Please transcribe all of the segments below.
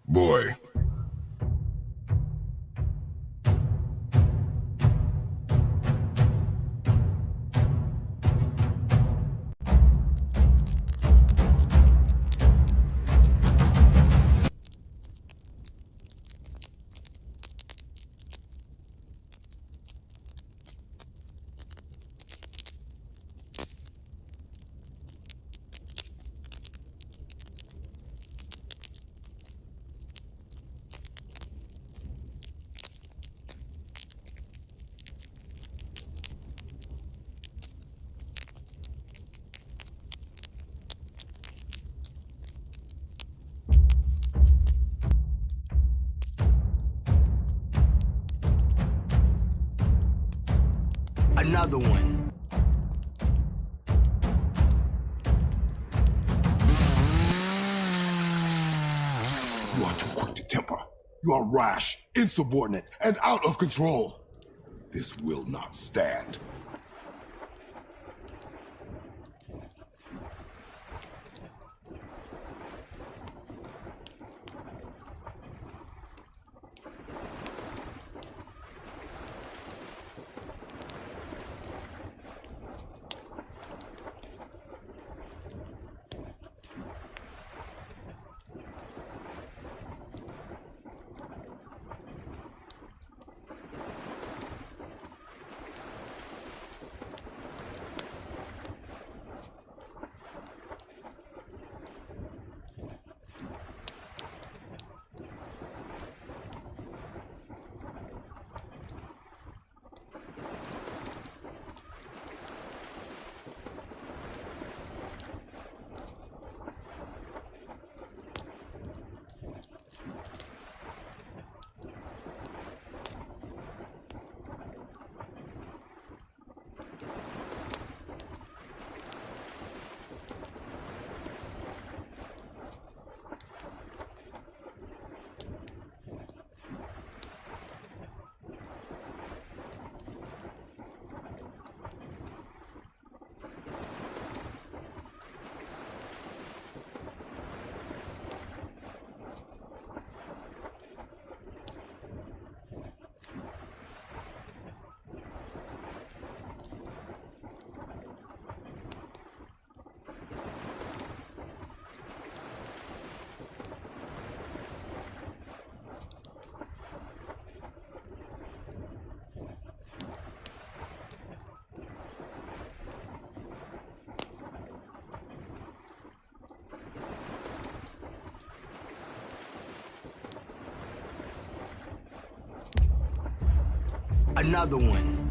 Boy. Another one. You are too quick to temper. You are rash, insubordinate, and out of control. This will not stand. Another one.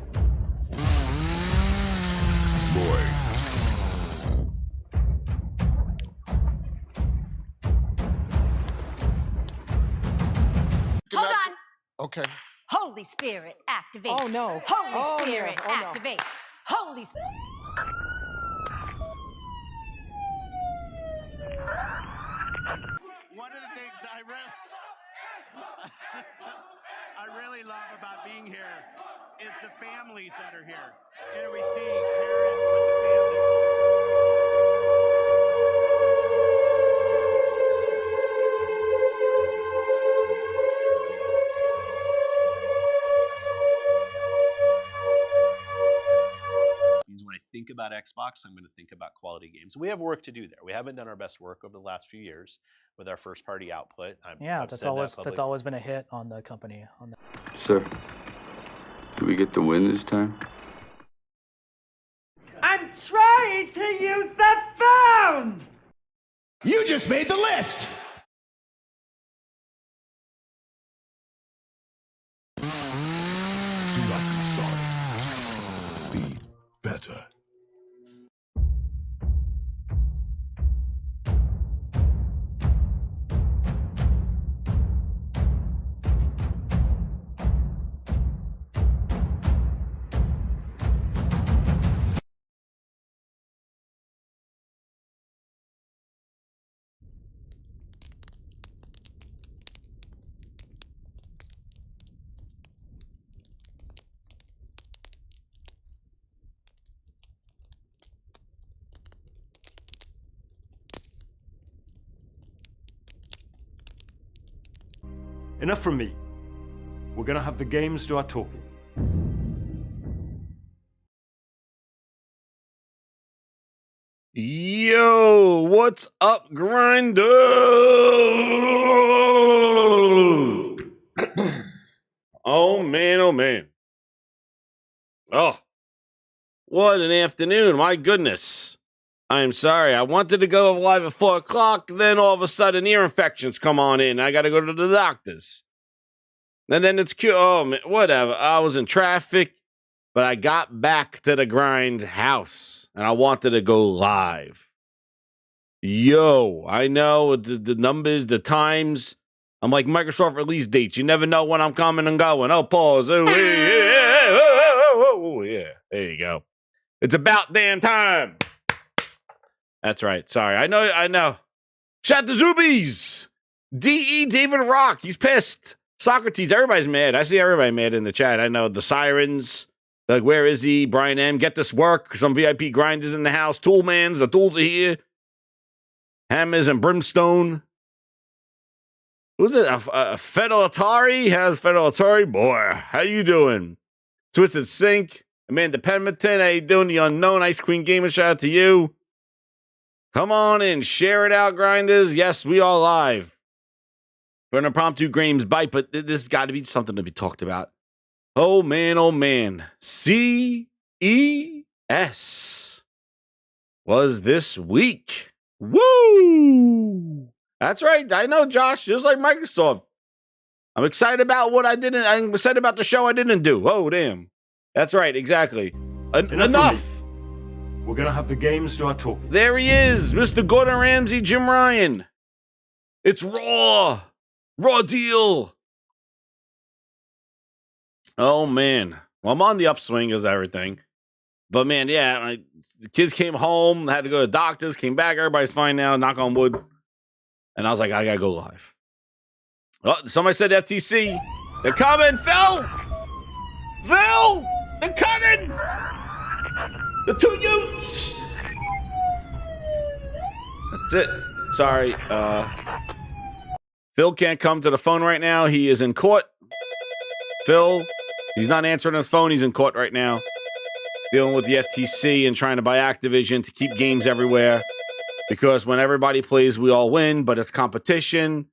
Boy. Hold on. Okay. Holy Spirit, activate. Oh, no. Holy Spirit, no. Oh, no. activate. Holy Spirit. One of the things I really love about being here is the families that are here. Here we see parents with the family. Means when I think about Xbox, I'm going to think about quality games. We have work to do there. We haven't done our best work over the last few years with our first party output. That's always been a hit on the company. Sir, do we get the win this time? I'm trying to use the phone! You just made the list! Do not be sorry. Be better. enough from me. We're gonna have the games do our talking. Yo, what's up, grinders? Oh, man, oh, man. Oh, what an afternoon. My goodness. I'm sorry. I wanted to go live at 4 o'clock. Then all of a sudden, ear infections come on in. I got to go to the doctors. And then it's cute. Oh, man, whatever. I was in traffic, but I got back to the grind house and I wanted to go live. Yo, I know the numbers, the times. I'm like Microsoft release dates. You never know when I'm coming and going. Oh, pause. Oh, yeah. There you go. It's about damn time. That's right. Sorry. I know. Shout to Zubies. D.E. David Rock. He's pissed. Socrates. Everybody's mad. I see everybody mad in the chat. I know the sirens. Like, where is he? Brian M. Get this work. Some VIP grinders in the house. Toolmans. The tools are here. Hammers and brimstone. Who's it? Federal Atari? How's Federal Atari? Boy, how you doing? Twisted Sink. Amanda Pemberton. How you doing? The Unknown. Ice Queen Gamer. Shout out to you. Come on in. Share it out, grinders. Yes, we are live. For an impromptu Graham's Bite, but this has got to be something to be talked about. Oh, man, oh, man. CES was this week. Woo! That's right. I know, Josh, just like Microsoft. I'm excited about what I didn't. I'm excited about the show I didn't do. Oh, damn. That's right. Exactly. Enough. We're going to have the games do our talking. There he is, Mr. Gordon Ramsay, Jim Ryan. It's Raw. Raw deal. Oh, man. Well, I'm on the upswing as everything. But, man, yeah, the kids came home, had to go to the doctors, came back. Everybody's fine now, knock on wood. And I was like, I got to go live. Oh, somebody said FTC. They're coming, Phil! Phil! They're coming! The 2 Utes! That's it. Sorry. Phil can't come to the phone right now. He is in court. Phil, he's not answering his phone. He's in court right now. Dealing with the FTC and trying to buy Activision to keep games everywhere. Because when everybody plays, we all win, but it's competition.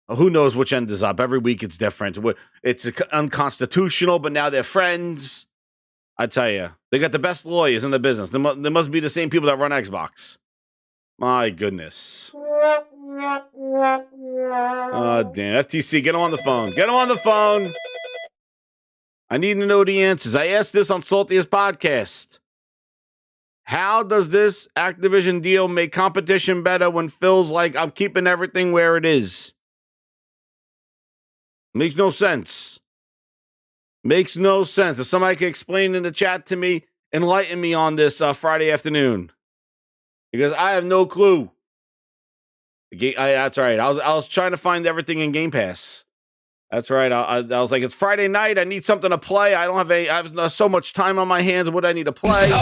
Who knows which end is up? Every week it's different. It's unconstitutional, but now they're friends. I tell you, they got the best lawyers in the business. They must be the same people that run Xbox. My goodness. Oh, damn. FTC, get him on the phone. Get him on the phone. I need to know the answers. I asked this on Saltiest Podcast. How does this Activision deal make competition better when Phil's like, I'm keeping everything where it is? Makes no sense. Makes no sense. If somebody can explain in the chat to me, enlighten me on this Friday afternoon. Because I have no clue. That's right. I was trying to find everything in Game Pass. That's right. I was like, it's Friday night. I need something to play. I have so much time on my hands. What do I need to play? Games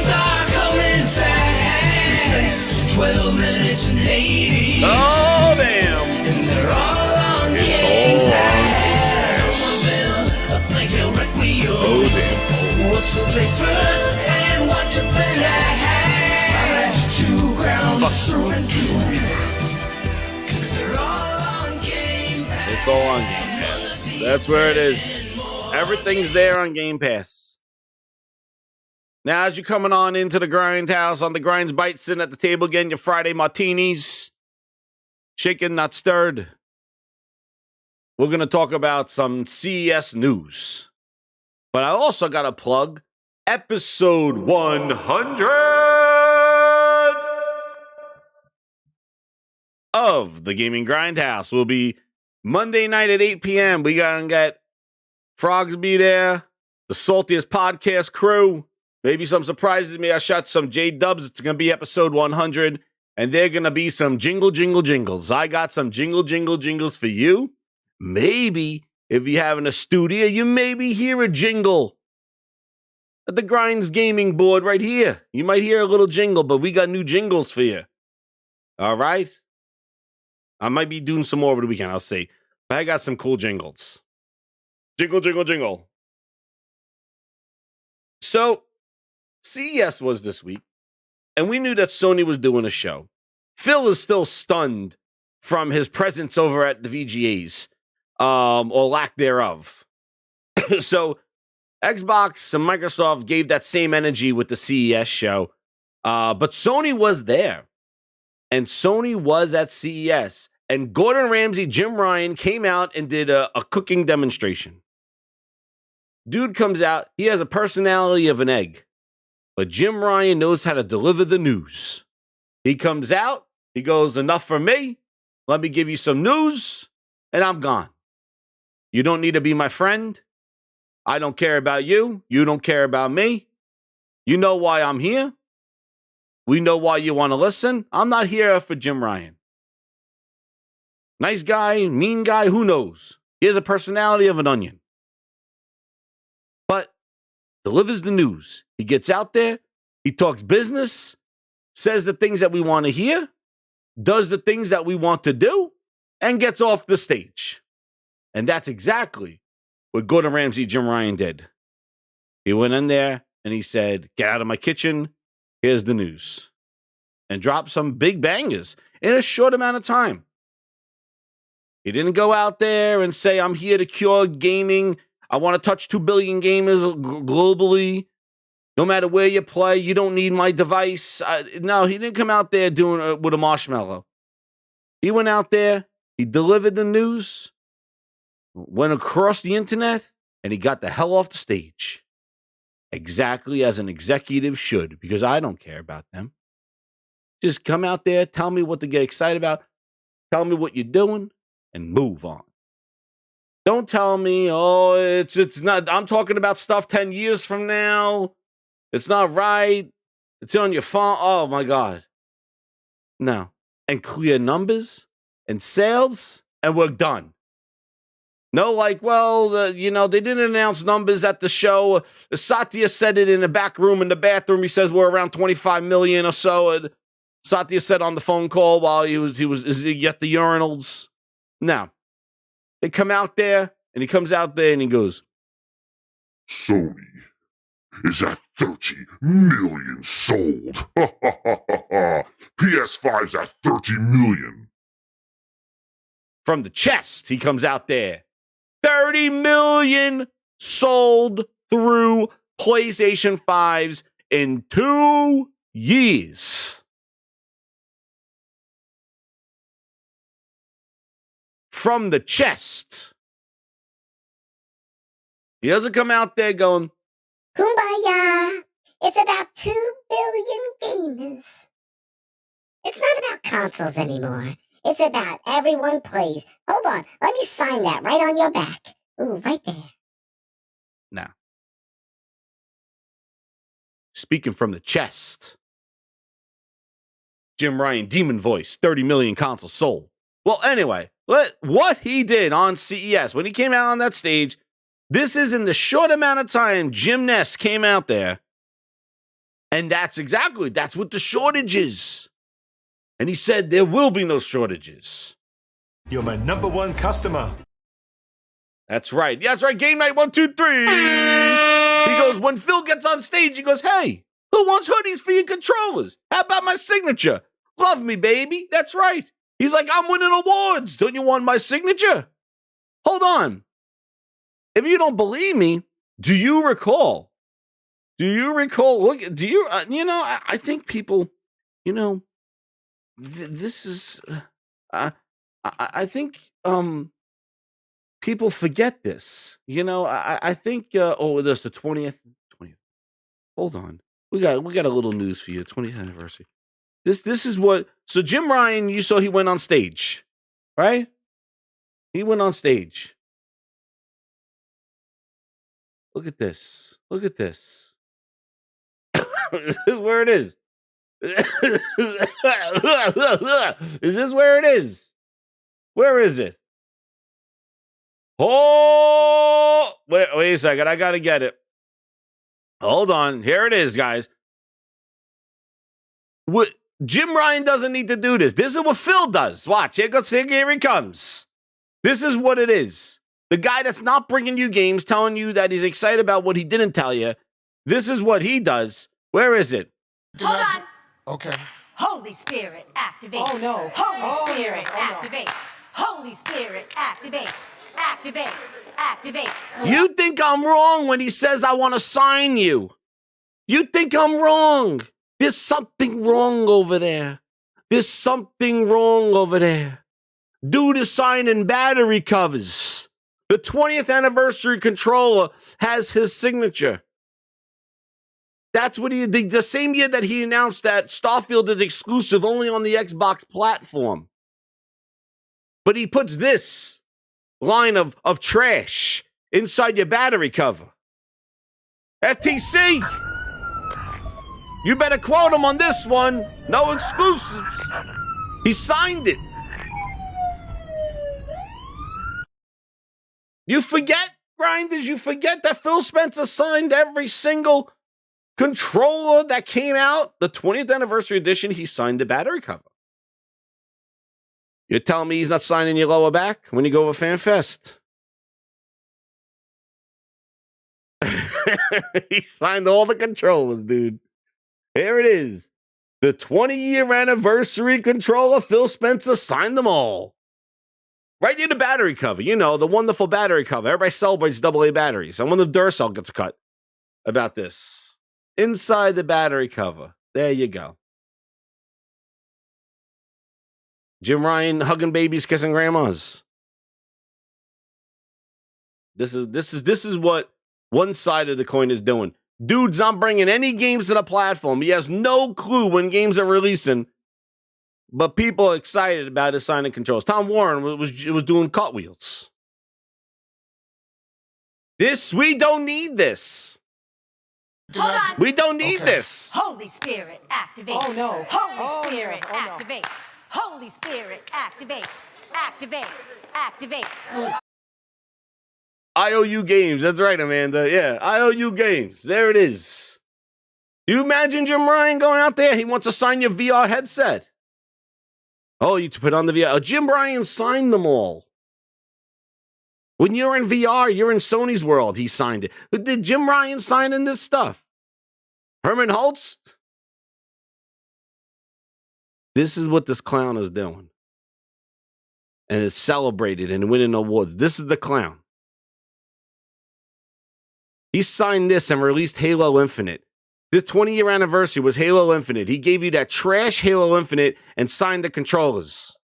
are coming fast. 12 minutes and 80. Oh, damn. And they're all on It's Game all Pass. Oh, damn. What to play first and what to play last. Two grounds true and true. It's all on Game Pass. That's where it is. Everything's there on Game Pass. Now, as you're coming on into the grind house, on the Grind's Bite, sitting at the table getting your Friday martinis, shaken, not stirred, we're going to talk about some CES news. But I also got to plug episode 100 of the Gaming Grindhouse. Will be Monday night at 8 p.m. We gonna get Frogs be there, the Saltiest Podcast crew, maybe some surprises. Maybe I shot some J-dubs. It's gonna be episode 100, and they're gonna be some jingles. I got some jingles for you. Maybe if you have in a studio, you maybe hear a jingle at the Grinds gaming board right here. You might hear a little jingle, but we got new jingles for you. All right? I might be doing some more over the weekend. I'll see. But I got some cool jingles. Jingle, jingle, jingle. So, CES was this week, and we knew that Sony was doing a show. Phil is still stunned from his presence over at the VGAs, or lack thereof. So, Xbox and Microsoft gave that same energy with the CES show, but Sony was there. And Sony was at CES. And Gordon Ramsay, Jim Ryan came out and did a cooking demonstration. Dude comes out. He has a personality of an egg. But Jim Ryan knows how to deliver the news. He comes out. He goes, enough for me. Let me give you some news. And I'm gone. You don't need to be my friend. I don't care about you. You don't care about me. You know why I'm here. We know why you want to listen. I'm not here for Jim Ryan. Nice guy, mean guy, who knows? He has a personality of an onion. But delivers the news. He gets out there. He talks business. Says the things that we want to hear. Does the things that we want to do. And gets off the stage. And that's exactly what Gordon Ramsay, Jim Ryan did. He went in there and he said, get out of my kitchen. Here's the news. And dropped some big bangers in a short amount of time. He didn't go out there and say, I'm here to cure gaming. I want to touch 2 billion gamers globally. No matter where you play, you don't need my device. No, he didn't come out there doing it with a marshmallow. He went out there. He delivered the news. Went across the internet. And he got the hell off the stage. Exactly as an executive should, because I don't care about them. Just come out there, tell me what to get excited about, tell me what you're doing, and move on. Don't tell me, oh, it's not, I'm talking about stuff 10 years from now. It's not right. It's on your phone. Oh, my God. No. And clear numbers and sales, and we're done. No, like, well, they didn't announce numbers at the show. Satya said it in the back room in the bathroom. He says we're around 25 million or so. And Satya said on the phone call while he was at the urinals. No. They come out there, and he comes out there, and he goes, Sony is at 30 million sold. PS5's at 30 million. From the chest, he comes out there. 30 million sold through PlayStation 5s in 2 years. From the chest. He doesn't come out there going, Kumbaya. It's about 2 billion gamers. It's not about consoles anymore. It's about everyone plays. Hold on. Let me sign that right on your back. Ooh, right there. No. Speaking from the chest. Jim Ryan, demon voice, 30 million consoles sold. Well, anyway, what he did on CES, when he came out on that stage, this is in the short amount of time Jim Ness came out there. And that's what the shortage is. And he said there will be no shortages. You're my number one customer. That's right. Yeah, that's right. Game night 1, 2, 3. He goes, when Phil gets on stage, he goes, hey, who wants hoodies for your controllers? How about my signature? Love me, baby. That's right. He's like, I'm winning awards. Don't you want my signature? Hold on. If you don't believe me, do you recall? Look, I think people, this is, I think people forget this. I think, there's the 20th. Hold on. We got a little news for you. 20th anniversary. This is what, so Jim Ryan, you saw he went on stage, right? He went on stage. Look at this. This is where it is. Is this where it is? Where is it? Oh, wait a second. I got to get it. Hold on. Here it is, guys. Jim Ryan doesn't need to do this. This is what Phil does. Watch, here he comes. This is what it is. The guy that's not bringing you games, telling you that he's excited about what he didn't tell you. This is what he does. Where is it? Hold on. Okay. Holy Spirit, activate. Oh, no. Holy Spirit, no. Oh, no. activate. Holy Spirit, activate. Activate. Activate. You think I'm wrong when he says I want to sign you. You think I'm wrong. There's something wrong over there. There's something wrong over there. Dude is signing battery covers. The 20th anniversary controller has his signature. That's what he did. The same year that he announced that Starfield is exclusive only on the Xbox platform. But he puts this line of trash inside your battery cover. FTC, you better quote him on this one. No exclusives. He signed it. You forget, Grinders, you forget that Phil Spencer signed every single controller that came out. The 20th anniversary edition, he signed the battery cover. You're telling me he's not signing your lower back when you go over FanFest? He signed all the controllers, dude. Here it is. The 20-year anniversary controller, Phil Spencer signed them all. Right near the battery cover. You know, the wonderful battery cover. Everybody celebrates AA batteries. And when the Duracell gets a cut about this. Inside the battery cover. There you go. Jim Ryan hugging babies, kissing grandmas. This is what one side of the coin is doing. Dude's not bringing any games to the platform. He has no clue when games are releasing, but people are excited about his signing controls. Tom Warren was doing cartwheels. We don't need this. Hold on. We don't need this. Holy Spirit, activate. Oh, no. Holy Spirit, no. Oh, no. activate. Holy Spirit, activate. Activate. Activate. IOU Games. That's right, Amanda. Yeah, IOU Games. There it is. You imagine Jim Ryan going out there? He wants to sign your VR headset. Oh, you put on the VR. Jim Ryan signed them all. When you're in VR, you're in Sony's world. He signed it. But did Jim Ryan sign in this stuff? Herman Holtz? This is what this clown is doing. And it's celebrated and winning awards. This is the clown. He signed this and released Halo Infinite. This 20-year anniversary was Halo Infinite. He gave you that trash Halo Infinite and signed the controllers.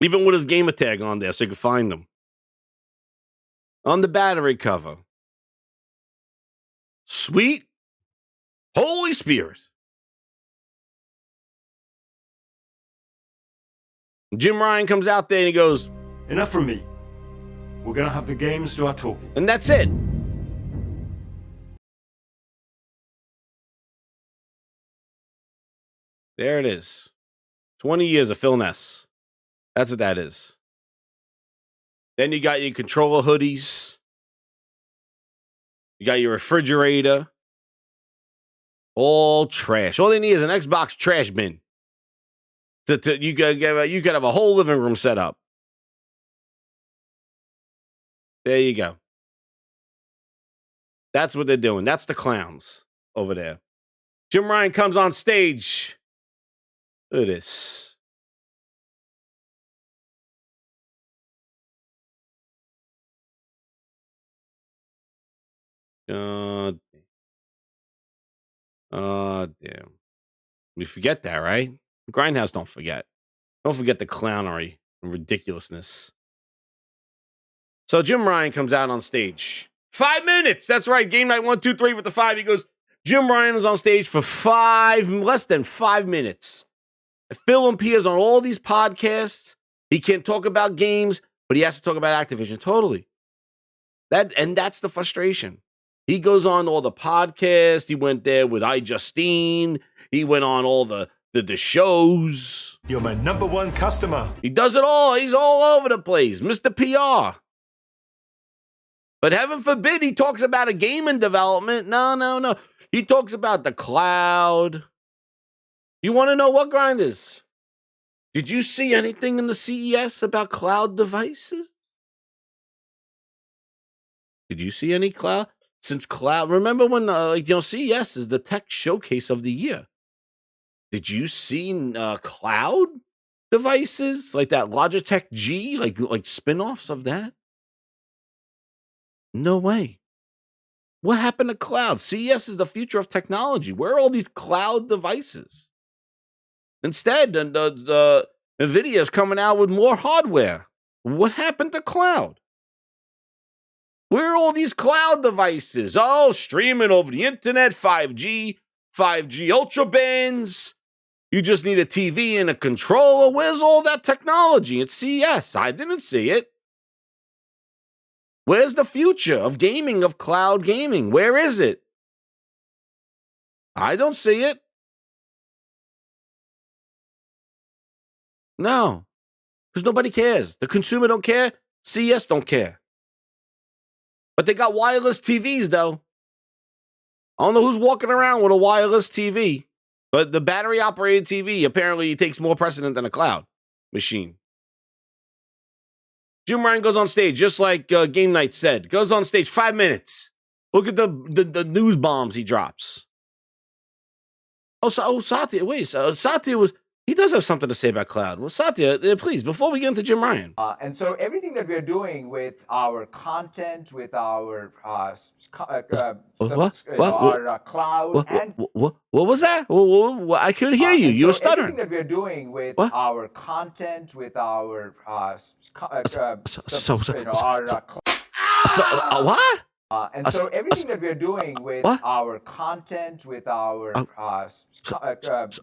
Even with his gamer tag on there so you can find them. On the battery cover. Sweet Holy Spirit. Jim Ryan comes out there and he goes, enough from me. We're going to have the games do our talking. And that's it. There it is. 20 years of Phil Ness. That's what that is. Then you got your controller hoodies. You got your refrigerator. All trash. All they need is an Xbox trash bin. You could have a whole living room set up. There you go. That's what they're doing. That's the clowns over there. Jim Ryan comes on stage. Look at this. Damn. We forget that, right? Grindhouse don't forget. Don't forget the clownery and ridiculousness. So Jim Ryan comes out on stage. 5 minutes. That's right. Game night 1, 2, 3 with the 5. He goes, Jim Ryan was on stage for less than 5 minutes. Phil appears on all these podcasts. He can't talk about games, but he has to talk about Activision. Totally. That's the frustration. He goes on all the podcasts. He went there with iJustine. He went on all the shows. You're my number one customer. He does it all. He's all over the place. Mr. PR. But heaven forbid he talks about a game in development. No. He talks about the cloud. You want to know what, Grinders? Did you see anything in the CES about cloud devices? Did you see any cloud? Since cloud, remember when, CES is the tech showcase of the year. Did you see cloud devices like that Logitech G, like spin-offs of that? No way. What happened to cloud? CES is the future of technology. Where are all these cloud devices? Instead, the NVIDIA is coming out with more hardware. What happened to cloud? Where are all these cloud devices? Oh, streaming over the internet, 5G ultra bands. You just need a TV and a controller. Where's all that technology at CES? I didn't see it. Where's the future of gaming, of cloud gaming? Where is it? I don't see it. No, because nobody cares. The consumer don't care. CES don't care. But they got wireless TVs, though. I don't know who's walking around with a wireless TV, but the battery-operated TV apparently takes more precedent than a cloud machine. Jim Ryan goes on stage, just like Game Night said. Goes on stage 5 minutes. Look at the news bombs he drops. Satya, wait. Satya was... He does have something to say about cloud. Well, Satya, please, before we get into Jim Ryan. And so everything that we're doing with our content, with our our cloud, and what was that? I couldn't hear you. You were stuttering. Everything that we're doing with our content, with our what? And so everything that we're doing with our content, with our our cloud,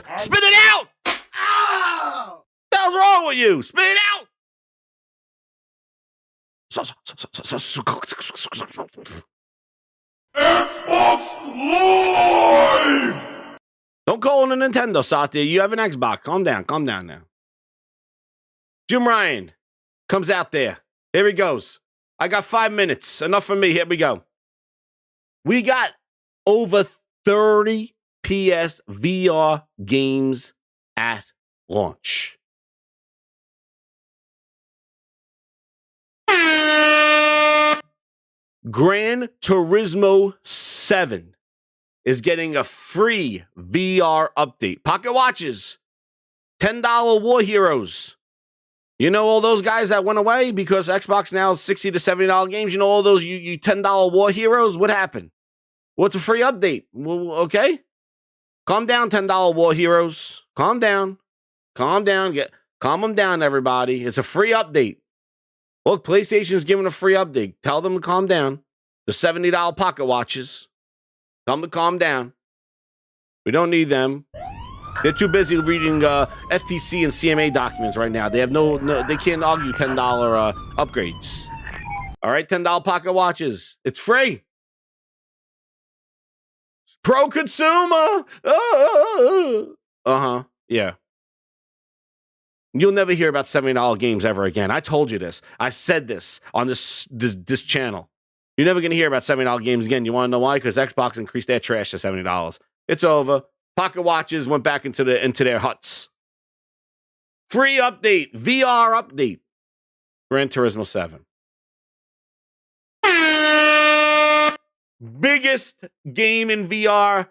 and spit it out! What the hell's wrong with you? Spit it out! Xbox Live! Don't call it a Nintendo, Satya. You have an Xbox. Calm down now. Jim Ryan comes out there. Here he goes. I got 5 minutes. Enough for me. Here we go. We got over 30 PSVR games at launch. Gran Turismo 7 is getting a free VR update. Pocket watches. $10 War Heroes. You know all those guys that went away because Xbox now is $60 to $70 games? You know all those you $10 War Heroes? What happened? What's a free update? Well, okay. Calm down, $10 War Heroes. Calm down. Calm them down, everybody. It's a free update. Look, PlayStation's giving a free update. Tell them to calm down. The $70 pocket watches. Tell them to calm down. We don't need them. They're too busy reading FTC and CMA documents right now. They have no they can't argue $10 upgrades. All right, $10 pocket watches. It's free. Pro consumer. Yeah. You'll never hear about $70 games ever again. I told you this. I said this on this channel. You're never going to hear about $70 games again. You want to know why? Because Xbox increased their trash to $70. It's over. Pocket watches went back into their huts. Free update. VR update. Gran Turismo 7. Biggest game in VR.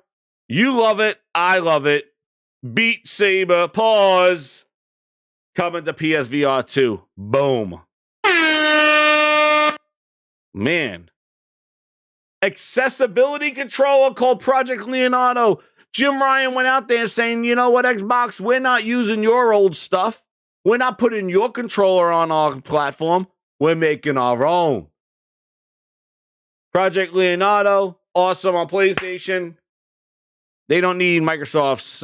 You love it. I love it. Beat Saber. Pause. Coming to PSVR 2. Boom. Man. Accessibility controller called Project Leonardo. Jim Ryan went out there saying, you know what, Xbox, we're not using your old stuff. We're not putting your controller on our platform. We're making our own. Project Leonardo, awesome on PlayStation. They don't need Microsoft's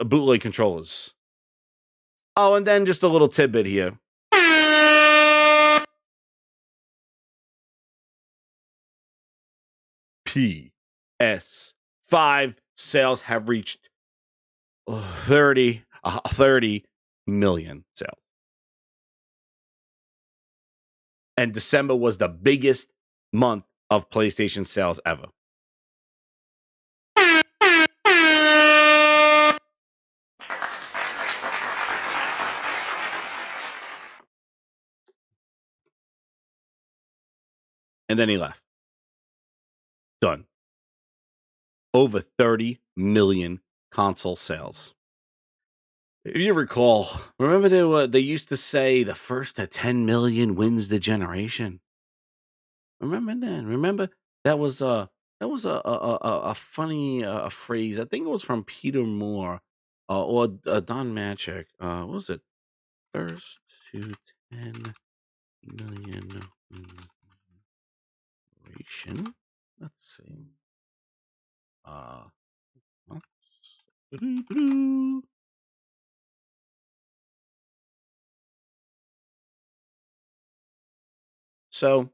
bootleg controllers. Oh, and then just a little tidbit here. PS5 sales have reached 30 million sales. And December was the biggest month of PlayStation sales ever. And then he left. Done. Over 30 million console sales. If you recall, remember they used to say the first to 10 million wins the generation. Remember that? Remember that was a funny phrase. I think it was from Peter Moore or Don Matchek. What was it? First to 10 million generation. Let's see. So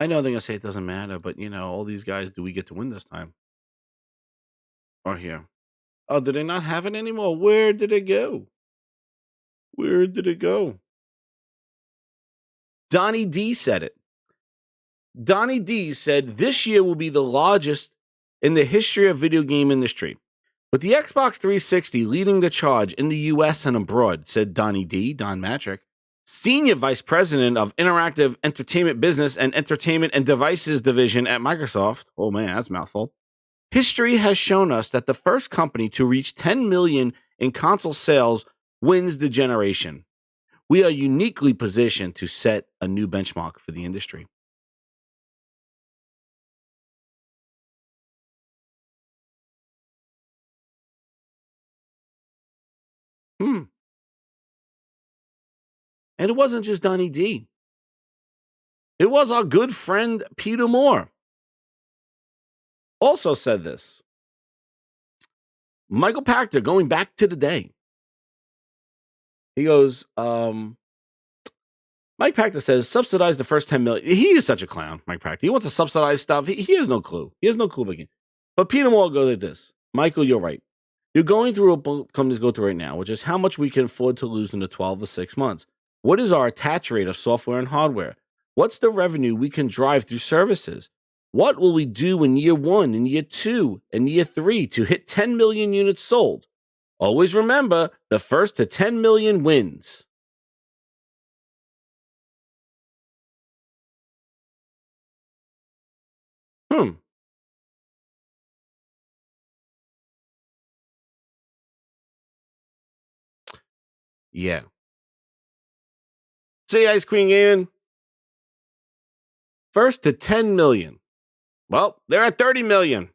I know they're gonna say it doesn't matter, but all these guys, do we get to win this time? Or here? Oh, do they not have it anymore? Where did it go? Where did it go? Donnie D said it. Donnie D said this year will be the largest in the history of video game industry, with the Xbox 360 leading the charge in the U.S. and abroad, said Donnie D, Don Matrick, Senior Vice President of Interactive Entertainment Business and Entertainment and Devices Division at Microsoft. Oh man, that's a mouthful. History has shown us that the first company to reach 10 million in console sales wins the generation. We are uniquely positioned to set a new benchmark for the industry. And it wasn't just Donnie D. It was our good friend Peter Moore. Also said this. Michael Pachter, going back to the day. He goes, Mike Pachter says, subsidize the first 10 million. He is such a clown, Mike Pachter. He wants to subsidize stuff. He has no clue. He has no clue again. But Peter Moore goes like this. Michael, you're right. You're going through what companies go through right now, which is how much we can afford to lose in the 12 or 6 months. What is our attach rate of software and hardware? What's the revenue we can drive through services? What will we do in year 1, in year 2, and year 3 to hit 10 million units sold? Always remember, the first to 10 million wins. Yeah. See, Ice Queen Gaming. First to 10 million. Well, they're at 30 million.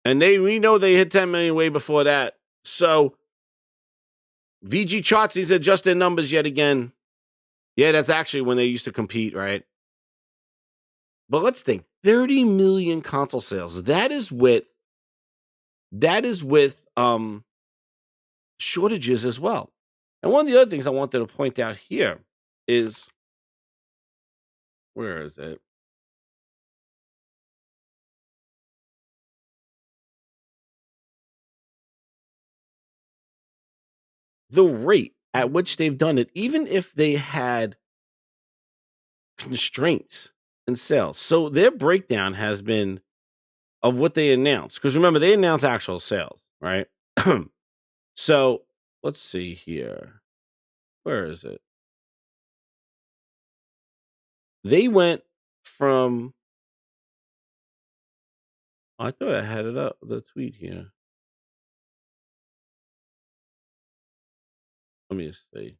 And we know they hit 10 million way before that. So VG Chartsies adjust their numbers yet again. Yeah, that's actually when they used to compete, right? But let's think. 30 million console sales. That is with shortages as well. And one of the other things I wanted to point out here is, where is it? The rate at which they've done it, even if they had constraints in sales. So their breakdown has been of what they announced. Because remember, they announced actual sales, right? So let's see here. Where is it? They went from, I thought I had it up, the tweet here. Let me just see.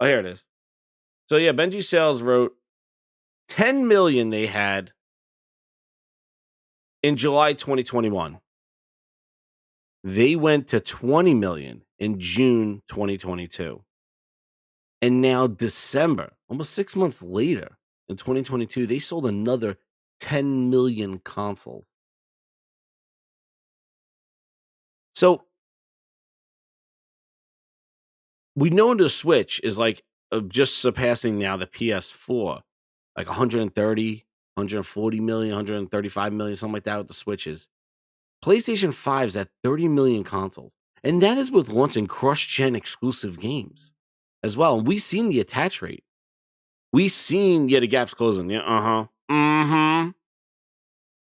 Oh, here it is. So yeah, Benji Sales wrote 10 million they had in July 2021. They went to 20 million in June 2022. And now December, almost 6 months later, in 2022, they sold another 10 million consoles. So we know the Switch is like just surpassing now the PS4, like 130, 140 million, 135 million, something like that with the Switches. PlayStation 5 is at 30 million consoles. And that is with launching cross-gen exclusive games as well. And we've seen the attach rate. We've seen, the gap's closing. Yeah,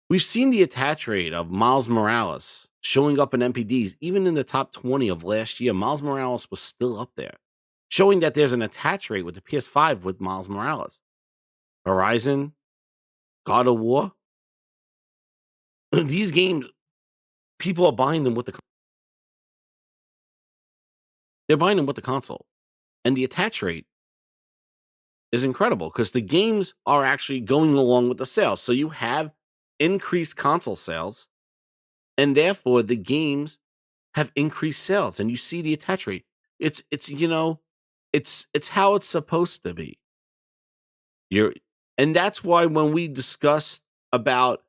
We've seen the attach rate of Miles Morales showing up in MPDs, even in the top 20 of last year, Miles Morales was still up there, showing that there's an attach rate with the PS5 with Miles Morales. Horizon, God of War, these games, people are buying them with the console. And the attach rate is incredible because the games are actually going along with the sales. So you have increased console sales, and therefore the games have increased sales, and you see the attach rate. It's how it's supposed to be. And that's why when we discussed about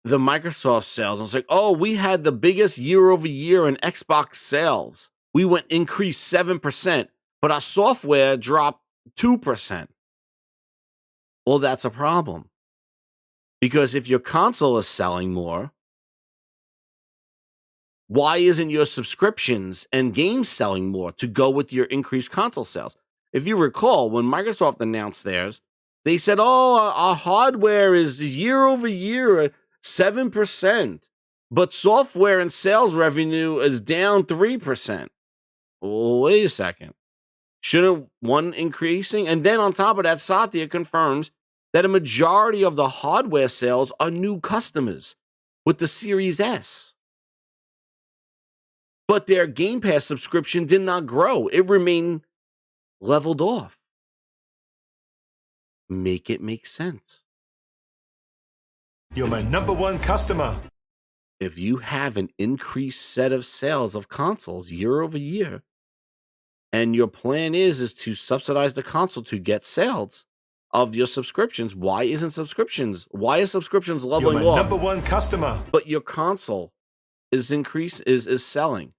the Microsoft sales, I was like, oh, we had the biggest year over year in Xbox sales. We increased 7%, but our software dropped 2%. Well, that's a problem. Because if your console is selling more, why isn't your subscriptions and games selling more to go with your increased console sales? If you recall, when Microsoft announced theirs, they said, oh, our hardware is year over year at 7%, but software and sales revenue is down 3%. Well, wait a second. Shouldn't one increasing? And then on top of that, Satya confirms that a majority of the hardware sales are new customers with the Series S. But their Game Pass subscription did not grow. It remained leveled off. Make it make sense. You're my number one customer. If you have an increased set of sales of consoles year over year, and your plan is to subsidize the console to get sales of your subscriptions, why is subscriptions leveling You're my off? number one customer. But your console is selling.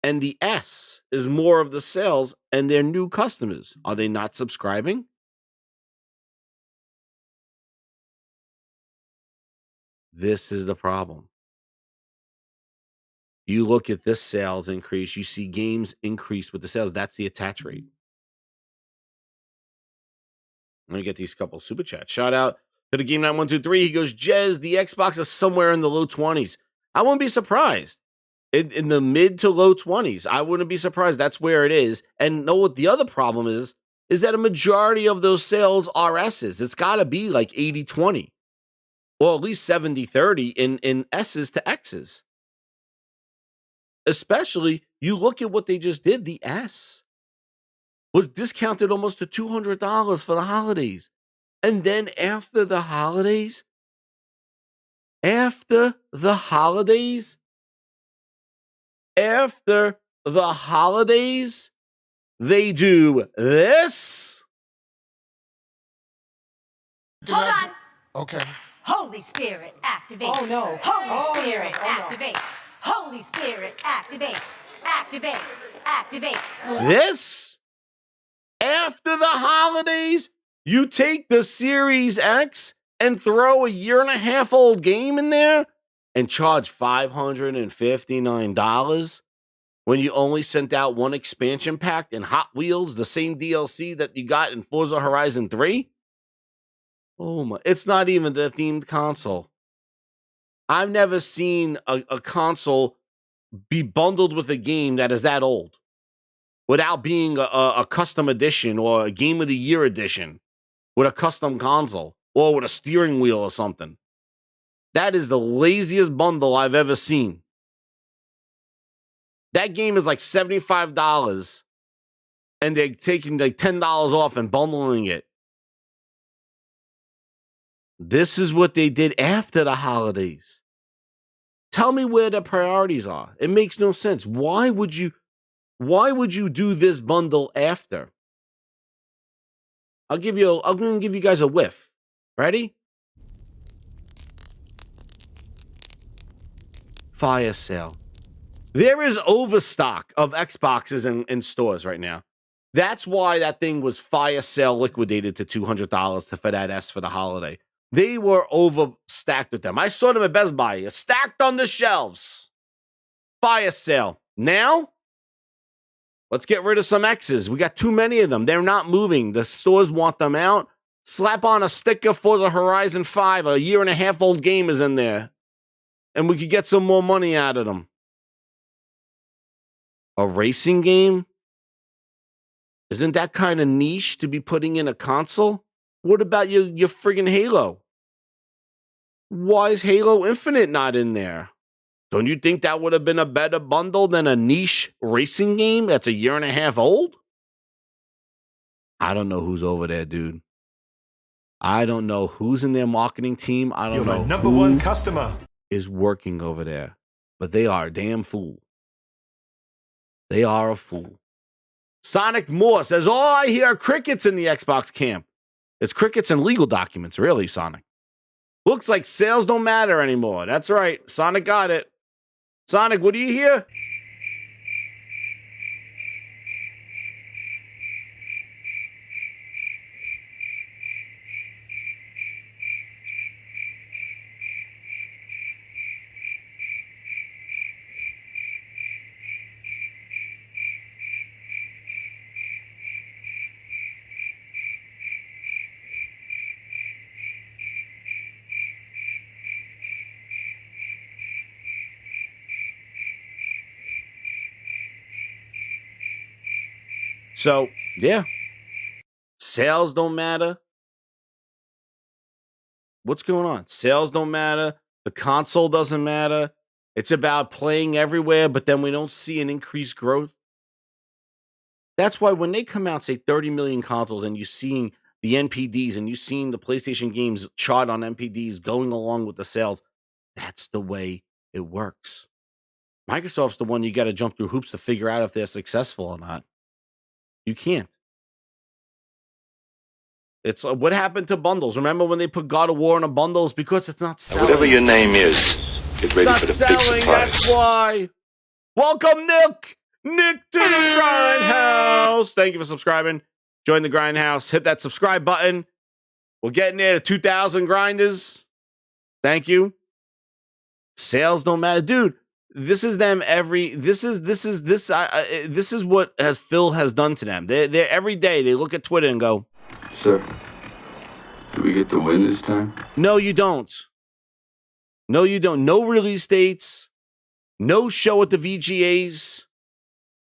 And the S is more of the sales and their new customers. Are they not subscribing? This is the problem. You look at this sales increase, you see games increase with the sales. That's the attach rate. Let me get these couple super chats. Shout out to the Game Night 123. He goes, Jez, the Xbox is somewhere in the low 20s. I wouldn't be surprised. In the mid to low 20s. I wouldn't be surprised. That's where it is. And know what the other problem is that a majority of those sales are S's. It's got to be like 80-20. Or at least 70-30 in S's to X's. Especially, you look at what they just did. The S was discounted almost to $200 for the holidays. And then after the holidays, they do this. Hold on. Okay. Holy Spirit, activate. Oh, no. Holy Spirit, Oh, no. activate. Holy Spirit, activate. Activate. Activate. This, after the holidays, you take the Series X and throw a 1.5-year-old game in there and charge $559 when you only sent out one expansion pack in Hot Wheels, the same DLC that you got in Forza Horizon 3? Oh my, it's not even the themed console. I've never seen a console be bundled with a game that is that old without being a custom edition or a Game of the Year edition with a custom console or with a steering wheel or something. That is the laziest bundle I've ever seen. That game is like $75 and they're taking like $10 off and bundling it. This is what they did after the holidays. Tell me where the priorities are. It makes no sense. Why would you do this bundle after? I'm going to give you guys a whiff. Ready? Fire sale. There is overstock of Xboxes in stores right now. That's why that thing was fire sale liquidated to $200 for that S for the holiday. They were overstacked with them. I saw them at Best Buy, stacked on the shelves. Fire sale. Now, let's get rid of some X's. We got too many of them. They're not moving. The stores want them out. Slap on a sticker, Forza Horizon 5, a 1.5-year-old game is in there. and we could get some more money out of them. A racing game? Isn't that kind of niche to be putting in a console? What about your friggin' Halo? Why is Halo Infinite not in there? Don't you think that would have been a better bundle than a niche racing game that's a year and a half old? I don't know who's over there, dude. I don't know who's in their marketing team. I don't know You're my number who one customer. is working over there. But they are a damn fool. They are a fool. Sonic Moore says, all I hear are crickets in the Xbox camp. It's crickets and legal documents, really, Sonic. Looks like sales don't matter anymore. That's right. Sonic got it. Sonic, what do you hear? So, yeah. Sales don't matter. What's going on? Sales don't matter. The console doesn't matter. It's about playing everywhere, but then we don't see an increased growth. That's why when they come out, say 30 million consoles, and you're seeing the NPDs and you're seeing the PlayStation games chart on NPDs going along with the sales, that's the way it works. Microsoft's the one you got to jump through hoops to figure out if they're successful or not. You can't. It's what happened to bundles. Remember when they put God of War in a bundle? It's because it's not selling. Whatever your name is, get ready It's not for the big selling. surprise. That's why. Welcome, Nick. Nick to the Grindhouse. Thank you for subscribing. Join the Grindhouse. Hit that subscribe button. We're getting there to 2,000 grinders. Thank you. Sales don't matter, dude. This is them this is what Phil has done to them. They're every day they look at Twitter and go, Sir, do we get to win this time? no, you don't. No, you don't. No release dates. No show at the VGAs.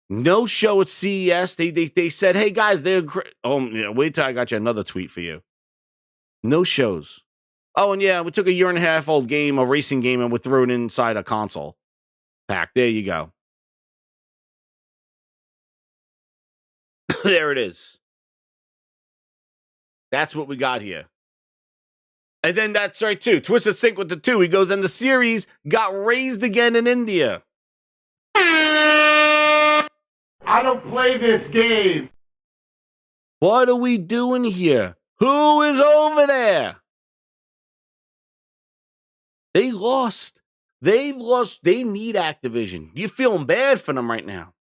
No show at CES. They said, hey guys, they're great. Oh, yeah, wait till I got you another tweet for you. No shows. Oh, and yeah, we took a year and a half old game, a racing game, and we threw it inside a console pack. There you go. There it is. That's what we got here. And then that's right, too. Twisted Sync with the 2. He goes, and the series got raised again in India. I don't play this game. What are we doing here? Who is over there? They lost. They've lost. They need Activision. You're feeling bad for them right now.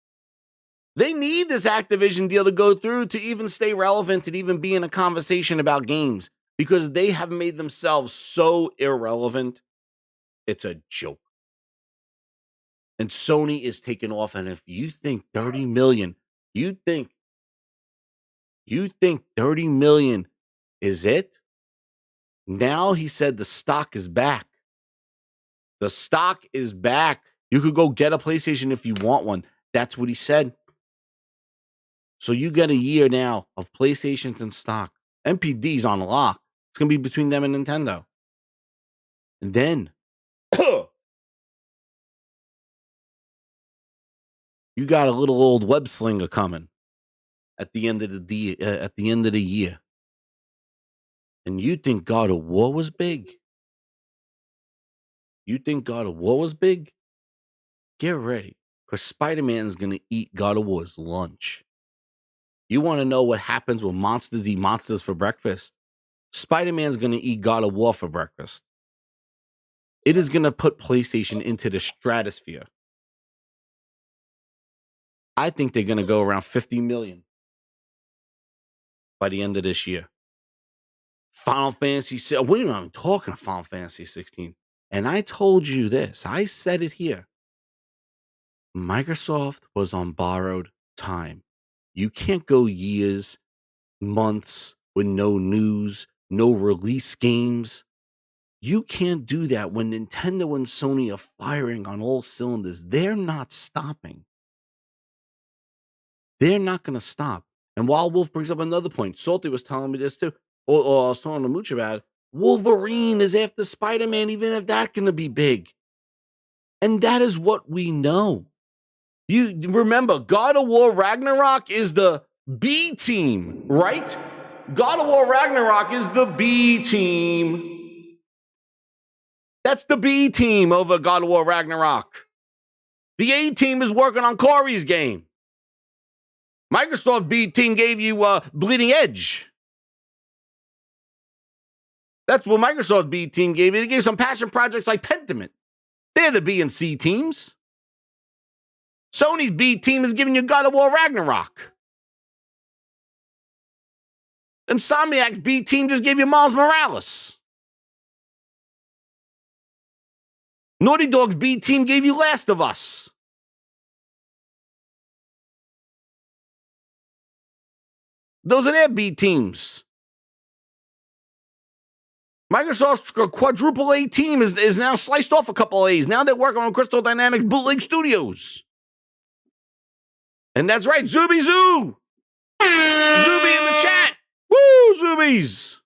They need this Activision deal to go through to even stay relevant and even be in a conversation about games because they have made themselves so irrelevant. It's a joke. And Sony is taking off. And if you think 30 million, you think 30 million is it? Now he said the stock is back. The stock is back. You could go get a PlayStation if you want one. That's what he said. So you get a year now of PlayStations in stock. MPD's on lock. It's going to be between them and Nintendo. And then you got a little old web slinger coming at the end of the year. And you think God of War was big? You think God of War was big? Get ready, because Spider-Man is going to eat God of War's lunch. You want to know what happens when monsters eat monsters for breakfast? Spider-Man's going to eat God of War for breakfast. It is going to put PlayStation into the stratosphere. I think they're going to go around 50 million by the end of this year. Final Fantasy 16. We're not even talking to Final Fantasy 16. And I told you this. I said it here. Microsoft was on borrowed time. You can't go years, months with no news, no release games. You can't do that when Nintendo and Sony are firing on all cylinders. They're not stopping. They're not going to stop. And Wild Wolf brings up another point. Salty was telling me this too, or I was telling to Mooch about it. Wolverine is after Spider-Man, even if that's going to be big. And that is what we know. You remember, God of War Ragnarok is the B team, right? God of War Ragnarok is the B team. That's the B team over God of War Ragnarok. The A team is working on Corey's game. Microsoft B team gave you Bleeding Edge. That's what Microsoft's B team gave you. They gave some passion projects like Pentiment. They're the B and C teams. Sony's B team is giving you God of War Ragnarok. Insomniac's B team just gave you Miles Morales. Naughty Dog's B team gave you Last of Us. Those are their B teams. Microsoft's quadruple A team is now sliced off a couple of A's. Now they're working on Crystal Dynamics Bootleg Studios. And that's right, Zuby Zoo. Zuby in the chat. Woo, Zubies.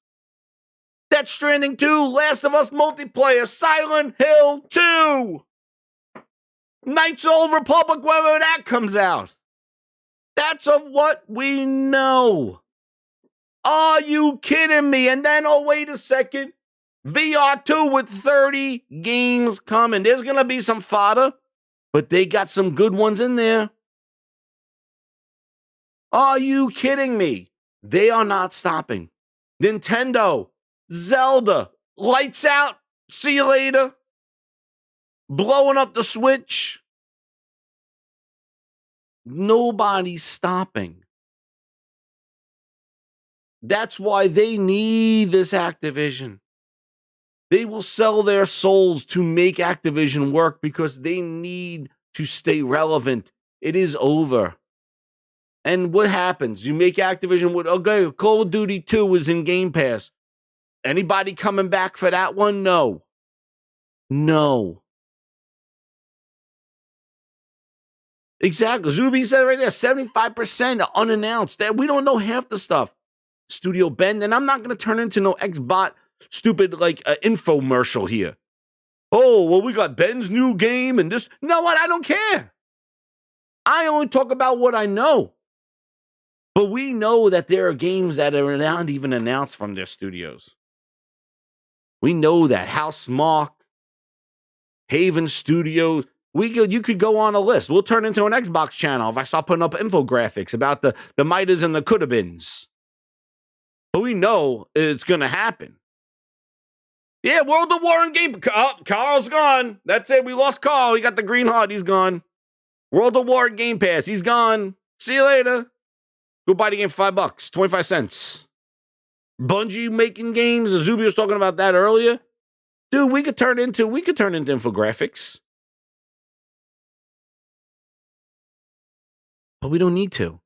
Death Stranding 2, Last of Us multiplayer, Silent Hill 2. Knights of the Old Republic, whenever that comes out. That's of what we know. Are you kidding me? And then, oh, wait a second. VR2 with 30 games coming. There's going to be some fodder, but they got some good ones in there. Are you kidding me? They are not stopping. Nintendo, Zelda, lights out, see you later. Blowing up the Switch. Nobody's stopping. That's why they need this Activision. They will sell their souls to make Activision work because they need to stay relevant. It is over. And what happens? You make Activision with, okay, Call of Duty 2 is in Game Pass. Anybody coming back for that one? No. No. Exactly. Zuby said right there, 75% unannounced. That we don't know half the stuff. Studio Bend, and I'm not going to turn into no Xbot stupid like infomercial here. Oh, well, we got Ben's new game and this. You know what? I don't care. I only talk about what I know. But we know that there are games that are not even announced from their studios. We know that. House Mark, Haven Studios. You could go on a list. We'll turn into an Xbox channel if I start putting up infographics about the mighters and the coulda-beens. But we know it's going to happen. Yeah, World of War and Game. Oh, Carl's gone. That's it. We lost Carl. He got the green heart. He's gone. World of War and Game Pass. He's gone. See you later. Go buy the game for $5, 25 cents. Bungie making games. Azubi was talking about that earlier. Dude, we could turn into infographics. But we don't need to.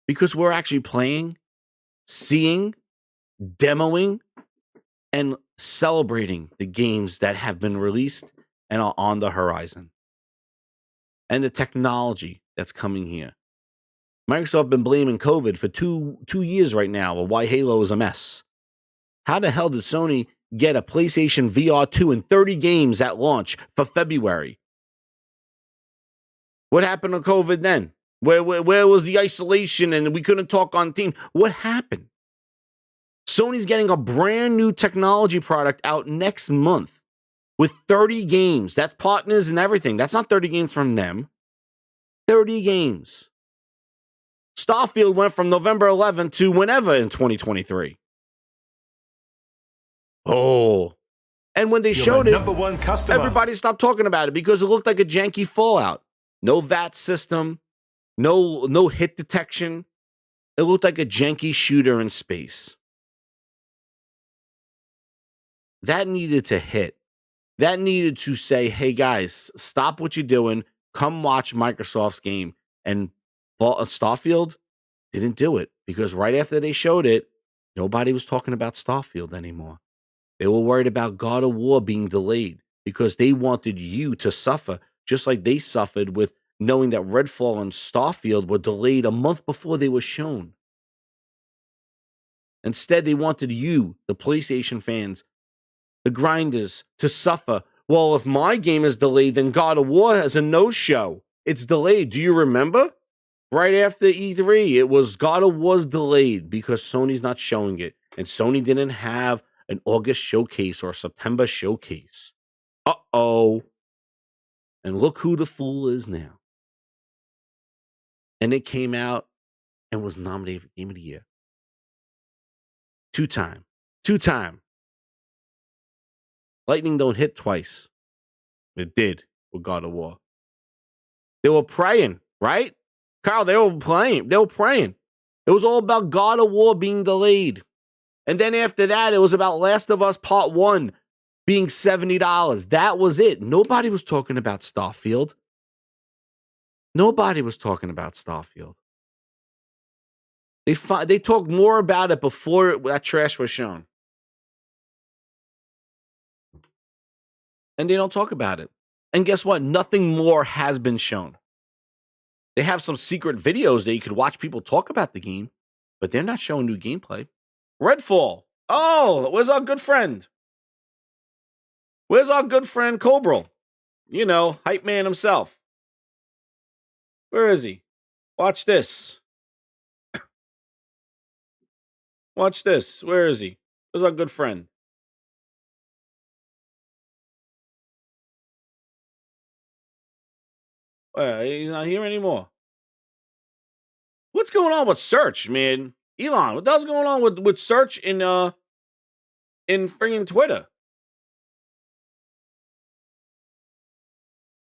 Because we're actually playing, seeing, demoing, and celebrating the games that have been released and are on the horizon. And the technology that's coming here. Microsoft been blaming COVID for two years right now of why Halo is a mess. How the hell did Sony get a PlayStation VR2 and 30 games at launch for February? What happened to COVID then? Where was the isolation and we couldn't talk on Teams? What happened? Sony's getting a brand new technology product out next month with 30 games. That's partners and everything. That's not 30 games from them. 30 games. Starfield went from November 11th to whenever in 2023. Oh. And when they showed it, #1 customer. Everybody stopped talking about it because it looked like a janky Fallout. No VAT system. No hit detection. It looked like a janky shooter in space. That needed to hit. That needed to say, hey guys, stop what you're doing. Come watch Microsoft's game. And Starfield didn't do it because right after they showed it, nobody was talking about Starfield anymore. They were worried about God of War being delayed because they wanted you to suffer, just like they suffered with knowing that Redfall and Starfield were delayed a month before they were shown. Instead, they wanted you, the PlayStation fans, the grinders, to suffer. Well, if my game is delayed, then God of War has a no-show. It's delayed. Do you remember? Right after E3, it was God of War's delayed because Sony's not showing it. And Sony didn't have an August showcase or a September showcase. Uh-oh. And look who the fool is now. And it came out and was nominated for Game of the Year. Two-time. Lightning don't hit twice. It did with God of War. They were praying, right? Kyle, they were praying. It was all about God of War being delayed. And then after that, it was about Last of Us Part 1 being $70. That was it. Nobody was talking about Starfield. They talked more about it before that trash was shown. And they don't talk about it. And guess what? Nothing more has been shown. They have some secret videos that you could watch people talk about the game, but they're not showing new gameplay. Redfall. Oh, where's our good friend? Where's our good friend Cobra? You know, hype man himself. Where is he? Watch this. Watch this. Where is he? Where's our good friend? He's not here anymore. What's going on with search, man? Elon, what the hell's going on with search in friggin' Twitter?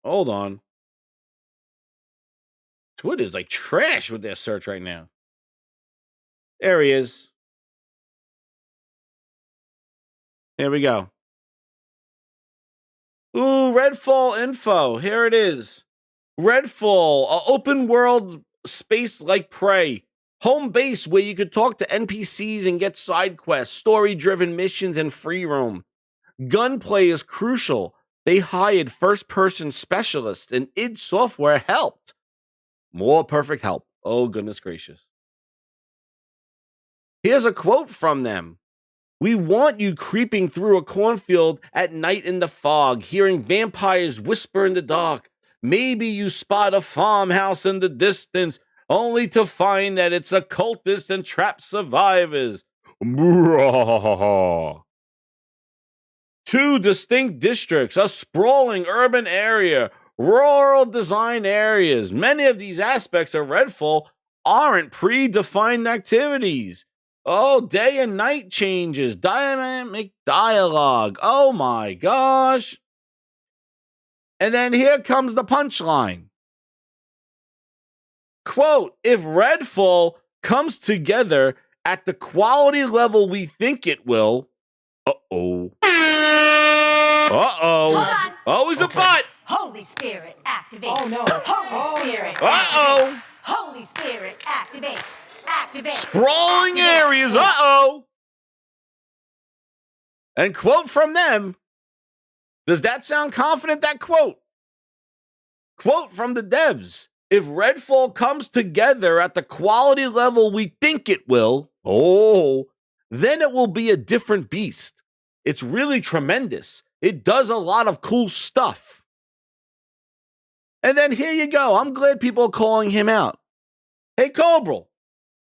Hold on. Twitter's like trash with their search right now. There he is. Here we go. Ooh, Redfall info. Here it is. Redfall, an open world space like Prey. Home base where you could talk to NPCs and get side quests, story-driven missions, and free roam. Gunplay is crucial. They hired first-person specialists, and id Software helped. More perfect help. Oh, goodness gracious. Here's a quote from them. We want you creeping through a cornfield at night in the fog, hearing vampires whisper in the dark. Maybe you spot a farmhouse in the distance, only to find that it's a cultist and trapped survivors. 2 distinct districts, a sprawling urban area, rural design areas. Many of these aspects of Redfall aren't predefined activities. Oh, day and night changes, dynamic dialogue. Oh my gosh. And then here comes the punchline. Quote, if Redfall comes together at the quality level we think it will, uh-oh. Always a butt. Holy Spirit, activate. Oh, no. Holy Spirit, Uh-oh. Holy Spirit, activate. Activate. Sprawling areas, uh-oh. And quote from them. Does that sound confident, that quote? Quote from the devs. If Redfall comes together at the quality level we think it will, then it will be a different beast. It's really tremendous. It does a lot of cool stuff. And then here you go. I'm glad people are calling him out. Hey, Cobra,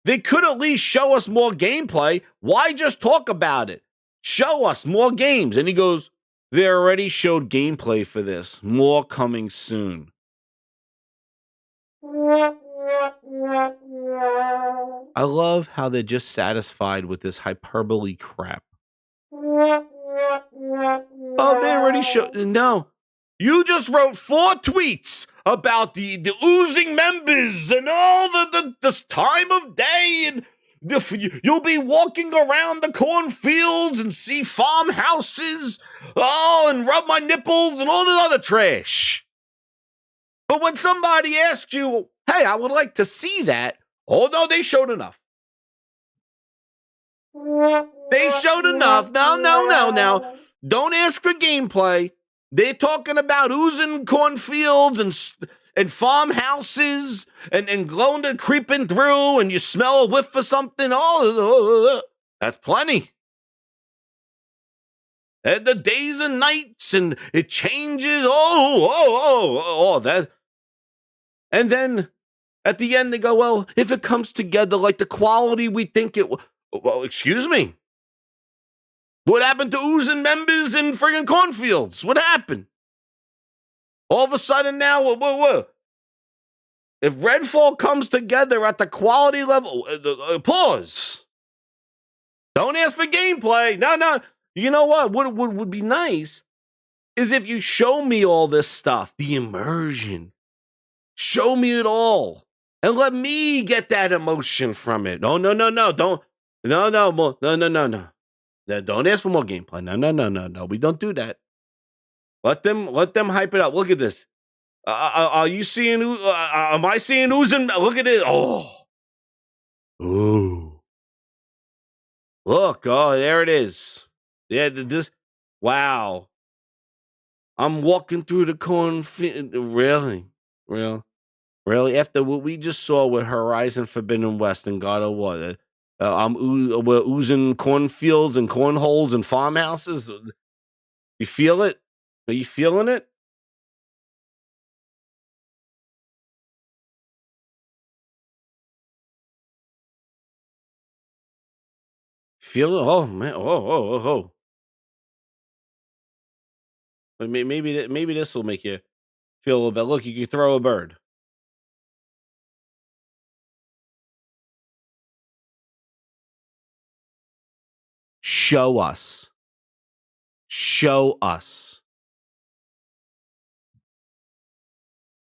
they could at least show us more gameplay. Why just talk about it? Show us more games. And he goes, they already showed gameplay for this. More coming soon. I love how they're just satisfied with this hyperbole crap. Oh, they already showed. No. You just wrote 4 tweets about the oozing members and all the time of day, and you'll be walking around the cornfields and see farmhouses, and rub my nipples and all the other trash. But when somebody asks you, hey, I would like to see that, oh no, they showed enough. They showed enough. No. Don't ask for gameplay. They're talking about oozing cornfields and farmhouses and glowing, creeping through, and you smell a whiff for something. Oh, that's plenty. And the days and nights, and it changes. That. And then at the end, they go, well, if it comes together like the quality we think it will. Well, excuse me. What happened to oozing members in friggin' cornfields? What happened? All of a sudden now, whoa. If Redfall comes together at the quality level, pause. Don't ask for gameplay. No. You know what? What would be nice is if you show me all this stuff, the immersion. Show me it all. And let me get that emotion from it. No. Don't ask for more gameplay. No. We don't do that. Let them hype it up. Look at this. Are you seeing? Am I seeing oozing? Look at it. Oh. Ooh. Look. Oh, there it is. Yeah. This. Wow. I'm walking through the cornfield. Really. After what we just saw with Horizon Forbidden West and God of War, we're oozing cornfields and cornholes and farmhouses. You feel it? Are you feeling it? Feel it? Oh man! Oh! Maybe this will make you feel a little bit. Look, you can throw a bird. Show us.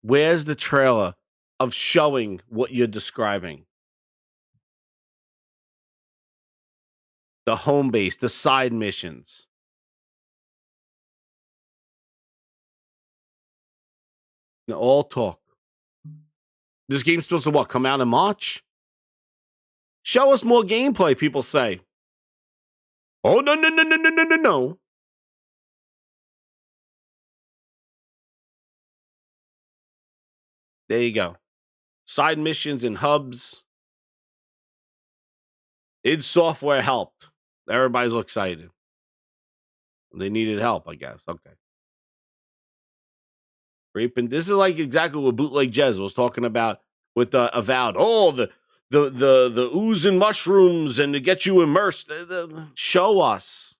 Where's the trailer of showing what you're describing? The home base, the side missions. All talk. This game's supposed to what? Come out in March? Show us more gameplay, people say. Oh, no. There you go. Side missions and hubs. id Software helped. Everybody's excited. They needed help, I guess. Okay. This is like exactly what Bootleg Jez was talking about with Avowed. Oh, the oozing mushrooms and to get you immersed. Show us.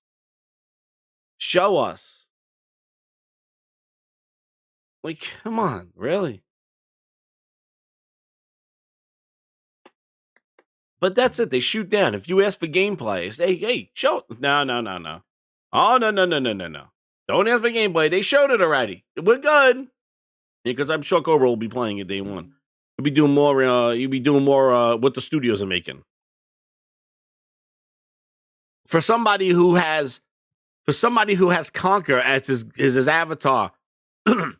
Like, come on, really? But that's it. They shoot down. If you ask for gameplay, say, hey, show. No. Oh, no. Don't ask for gameplay. They showed it already. We're good. Because I'm sure Cobra will be playing it day one. You'll be doing more. What the studios are making. For somebody who has Conquer as his avatar,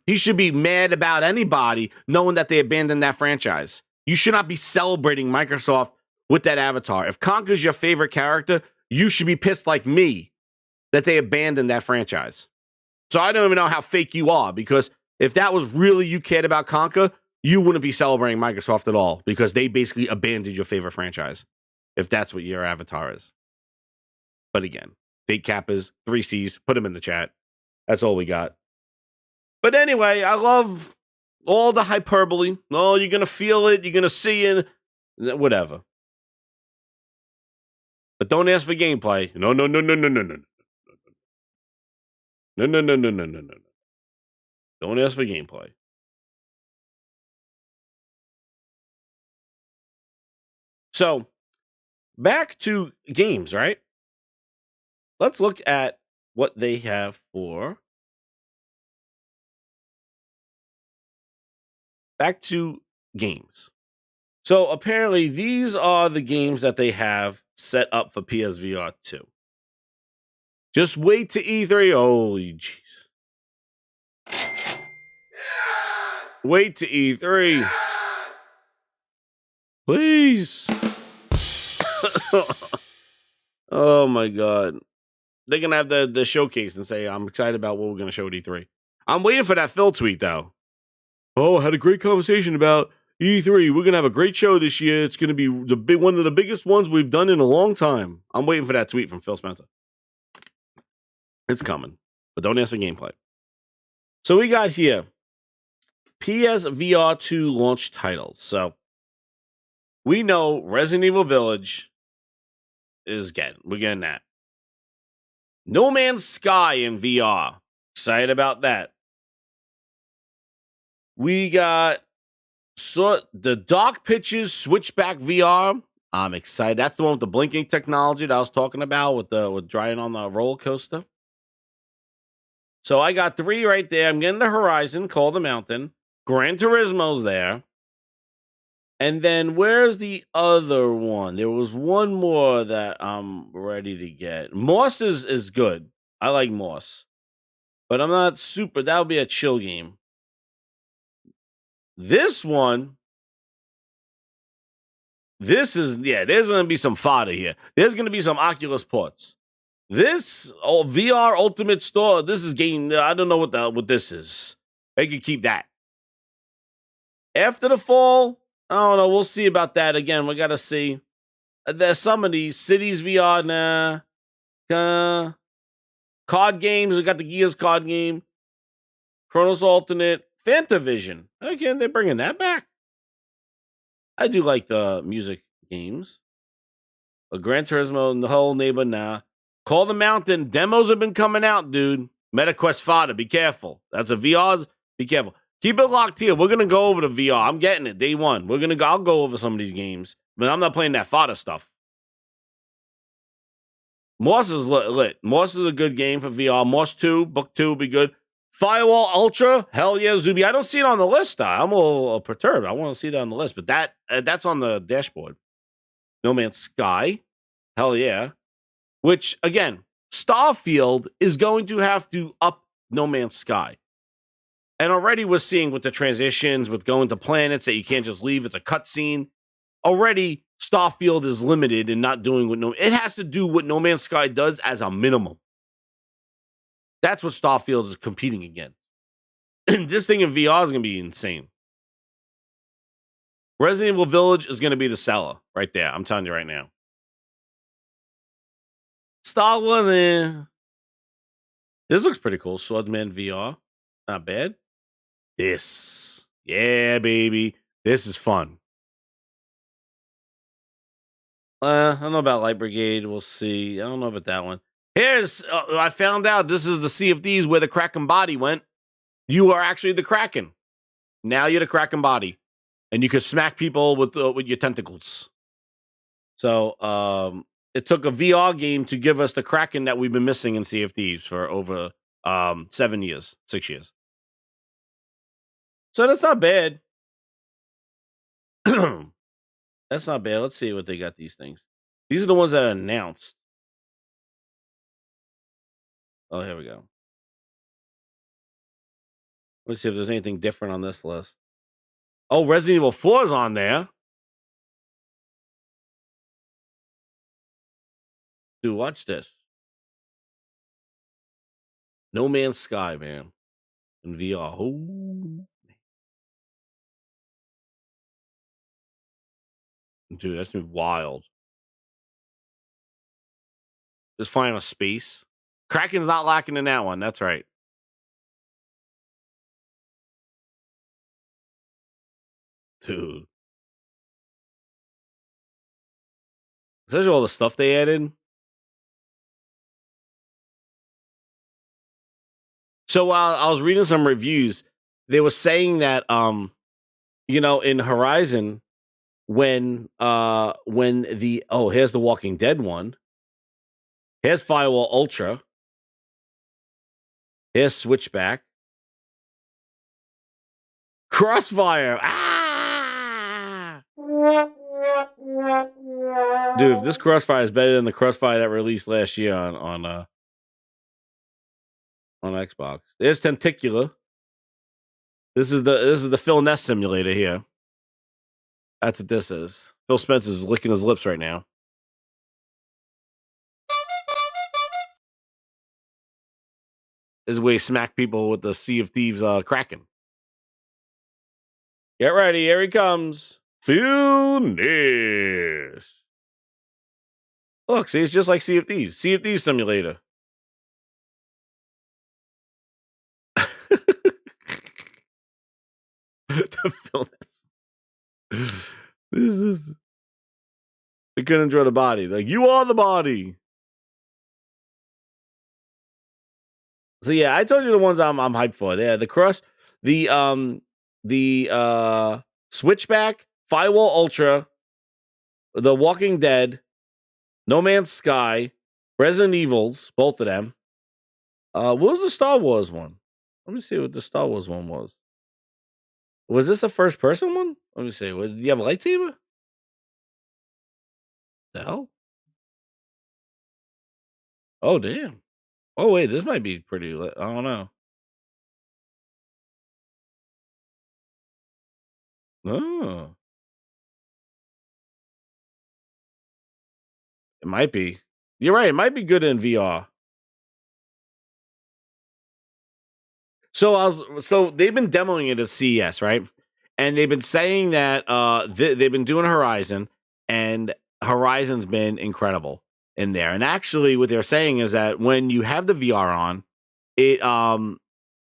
he should be mad about anybody knowing that they abandoned that franchise. You should not be celebrating Microsoft with that avatar. If Conker's your favorite character, you should be pissed like me that they abandoned that franchise. So I don't even know how fake you are, because if that was really you cared about Conker, you wouldn't be celebrating Microsoft at all, because they basically abandoned your favorite franchise, if that's what your avatar is. But again, fake Kappas, 3Cs, put them in the chat. That's all we got. But anyway, I love all the hyperbole. Oh, you're going to feel it. You're going to see it. Whatever. But don't ask for gameplay. No. No. Don't ask for gameplay. So, back to games, right? Let's look at what they have for. Back to games. So, apparently, these are the games that they have set up for PSVR2. Just wait to E3. Holy jeez. Wait to E3. Please. Oh my god. They're gonna have the showcase and say, I'm excited about what we're gonna show at E3. I'm waiting for that Phil tweet though. Oh, I had a great conversation about E3. We're gonna have a great show this year. It's gonna be one of the biggest ones we've done in a long time. I'm waiting for that tweet from Phil Spencer. It's coming, but don't ask for gameplay. So we got here PSVR2 launch titles. So we know Resident Evil Village we're getting that. No Man's Sky in VR. Excited about that. We got the Dark Pictures Switchback VR. I'm excited. That's the one with the blinking technology that I was talking about with driving on the roller coaster. So I got 3 right there. I'm getting the Horizon, Call the Mountain. Gran Turismo's there. And then where's the other one? There was one more that I'm ready to get. Moss is good. I like Moss. But I'm not super. That'll be a chill game. This one. There's going to be some fodder here. There's going to be some Oculus ports. This VR Ultimate Store, this is game. I don't know what this is. They could keep that. After the fall, I don't know. We'll see about that. Again, we got to see. There's some of these Cities VR, card games. We got the Gears card game. Chronos Alternate. Fantavision. Again, they're bringing that back. I do like the music games. A Gran Turismo and the whole neighbor now. Call the Mountain. Demos have been coming out, dude. MetaQuest fodder. Be careful. That's a VR. Be careful. Keep it locked here. We're gonna go over the VR. I'm getting it day one. I'll go over some of these games, but I'm not playing that fodder stuff. Moss is lit. Moss is a good game for VR. Moss 2, Book 2 will be good. Firewall Ultra, hell yeah, Zuby. I don't see it on the list. I'm a little perturbed. I want to see that on the list, but that's on the dashboard. No Man's Sky, hell yeah. Which, again, Starfield is going to have to up No Man's Sky. And already we're seeing with the transitions, with going to planets that you can't just leave, it's a cutscene. Already, Starfield is limited in not doing it has to do what No Man's Sky does as a minimum. That's what Starfield is competing against. This thing in VR is going to be insane. Resident Evil Village is going to be the seller right there. I'm telling you right now. Star Wars, this looks pretty cool. Swordman VR. Not bad. This. Yeah, baby. This is fun. I don't know about Light Brigade. We'll see. I don't know about that one. Here's, I found out this is the CFDs where the Kraken body went. You are actually the Kraken. Now you're the Kraken body. And you could smack people with your tentacles. So, it took a VR game to give us the Kraken that we've been missing in CFDs for over 6 years. So that's not bad. That's not bad. Let's see what they got these things. These are the ones that are announced. Oh, here we go. Let's see if there's anything different on this list. Oh, Resident Evil 4 is on there. Dude, watch this. No Man's Sky, man. In VR. Oh. Dude, that's gonna be wild. Just flying a space. Kraken's not lacking in that one. That's right. Dude. Especially all the stuff they added. So while I was reading some reviews, they were saying that in Horizon, when here's the Walking Dead one. Here's Firewall Ultra. Here's Switchback. Crossfire. Ah! Dude, if this Crossfire is better than the Crossfire that released last year on Xbox. There's Tentacular. This is the Phil Ness simulator here. That's what this is. Phil Spencer's licking his lips right now. is where you smack people with the Sea of Thieves Kraken. Get ready, here he comes. Funis. Look, see, it's just like Sea of Thieves. Sea of Thieves Simulator. To fill this. This is. They couldn't enjoy the body. Like, you are the body. So yeah, I told you the ones I'm hyped for. Yeah, the Cross, the Switchback, Firewall Ultra, The Walking Dead, No Man's Sky, Resident Evils, both of them. What was the Star Wars one? Let me see what the Star Wars one was. Was this a first person one? Let me see. Did you have a lightsaber? The hell? Oh, damn. Oh, wait, this might be pretty lit. I don't know. Oh. It might be. You're right. It might be good in VR. So they've been demoing it at CES, right? And they've been saying that they've been doing Horizon, and Horizon's been incredible in there. And actually, what they're saying is that when you have the VR on, it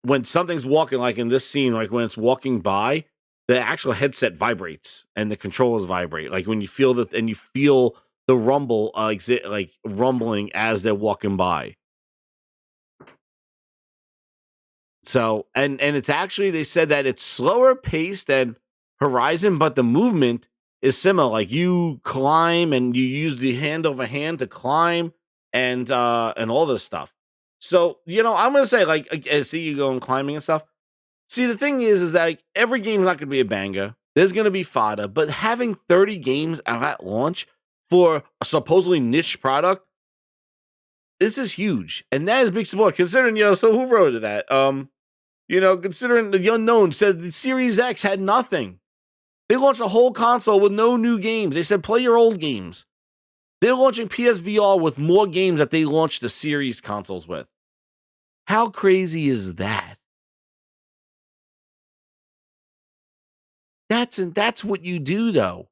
when something's walking, like in this scene, like when it's walking by, the actual headset vibrates and the controllers vibrate. Like when you feel the rumble, like rumbling as they're walking by. So, and it's actually, they said that it's slower paced than Horizon, but the movement is similar. Like you climb and you use the hand over hand to climb and all this stuff. So, I'm going to say, like, see you going climbing and stuff. See, the thing is that like, every game's not going to be a banger. There's going to be fodder, but having 30 games at launch for a supposedly niche product, this is huge. And that is big support considering, so who wrote that? Considering the unknown said the Series X had nothing. They launched a whole console with no new games. They said, play your old games. They're launching PSVR with more games that they launched the Series consoles with. How crazy is that? That's what you do, though.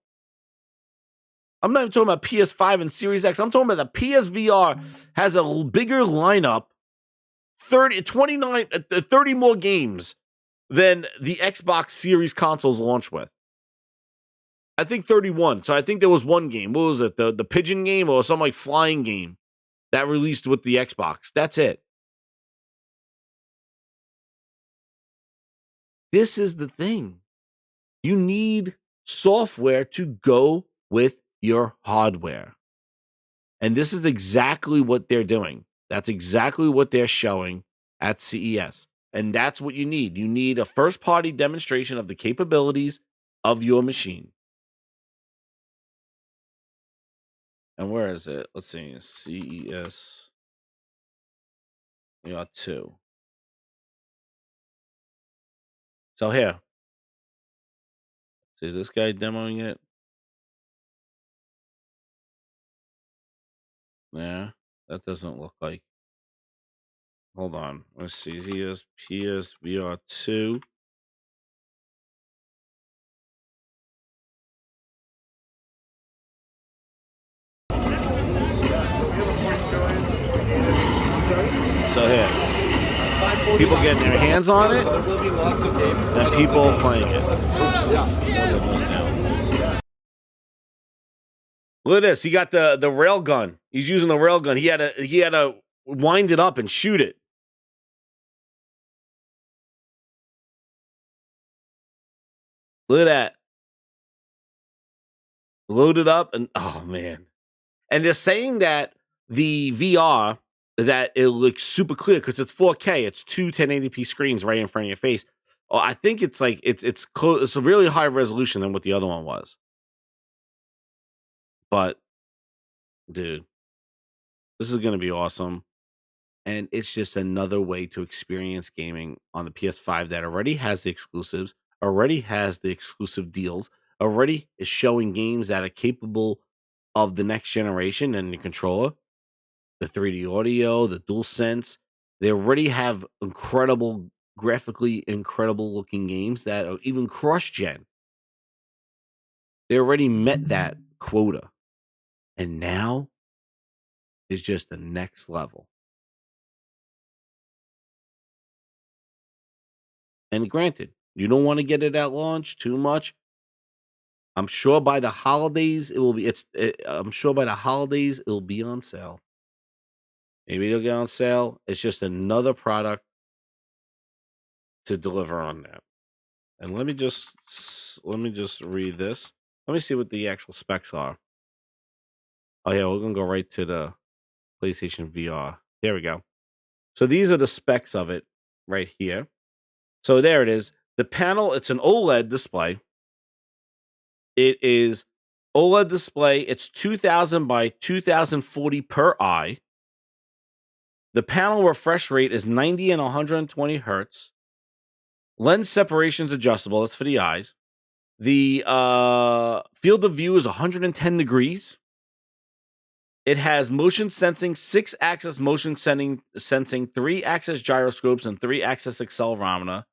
I'm not even talking about PS5 and Series X. I'm talking about the PSVR has a bigger lineup, 30 more games than the Xbox Series consoles launch with. I think 31. So I think there was one game. What was it? The pigeon game or some like flying game that released with the Xbox. That's it. This is the thing. You need software to go with your hardware. And this is exactly what they're doing. That's exactly what they're showing at CES. And that's what you need. You need a first-party demonstration of the capabilities of your machine. And where is it? Let's see. CES. We got 2. So here. See, is this guy demoing it? Yeah, that doesn't look like. Hold on. Let's see. Here's PSVR2. So here, people getting their hands on it, and people playing it. Look at this. He got the rail gun. He's using the rail gun. He had to wind it up and shoot it. Look at that. Load it up and oh man. And they're saying that the VR, that it looks super clear because it's 4K. It's two 1080p screens right in front of your face. Oh, I think it's like it's close. It's a really high resolution than what the other one was. But dude, this is gonna be awesome. And it's just another way to experience gaming on the PS5 that already has the exclusives, already has the exclusive deals, already is showing games that are capable of the next generation and the controller, the 3D audio, the DualSense. They already have incredible, graphically incredible looking games that are even cross-gen. They already met that quota. And now is just the next level. And granted, you don't want to get it at launch too much. I'm sure by the holidays it will be. I'm sure by the holidays it'll be on sale. Maybe it'll get on sale. It's just another product to deliver on that. And let me just read this. Let me see what the actual specs are. Oh yeah, we're gonna go right to the PlayStation VR. There we go. So these are the specs of it right here. So there it is. The panel, it's an OLED display. It is OLED display. It's 2000 by 2040 per eye. The panel refresh rate is 90 and 120 hertz. Lens separation is adjustable. That's for the eyes. The field of view is 110 degrees. It has motion sensing, 6-axis motion sensing, 3-axis gyroscopes, and 3-axis accelerometer.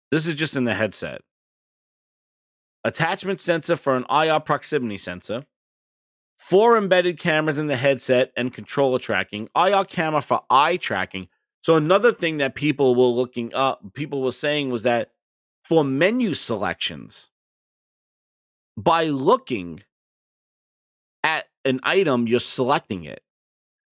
This is just in the headset. Attachment sensor for an IR proximity sensor. 4 embedded cameras in the headset and controller tracking. IR camera for eye tracking. So another thing that people were saying was that for menu selections, by looking at an item, you're selecting it.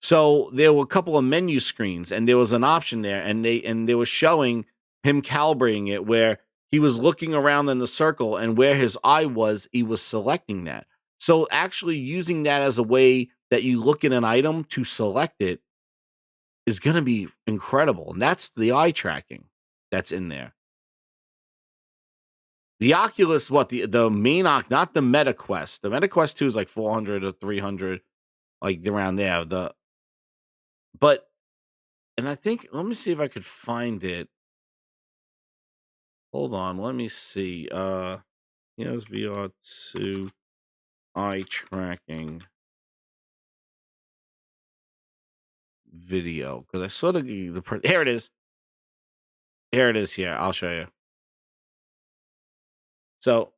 So there were a couple of menu screens, and there was an option there, and they were showing him calibrating it where he was looking around in the circle, and where his eye was, he was selecting that. So actually using that as a way that you look at an item to select it is going to be incredible. And that's the eye tracking that's in there. The Oculus, the main not the Meta Quest. The Meta Quest 2 is like 400 or 300, like around there. And I think, let me see if I could find it. Hold on, let me see. Here's VR2 eye tracking video, because I saw the here it is. Here it is. Here, I'll show you. So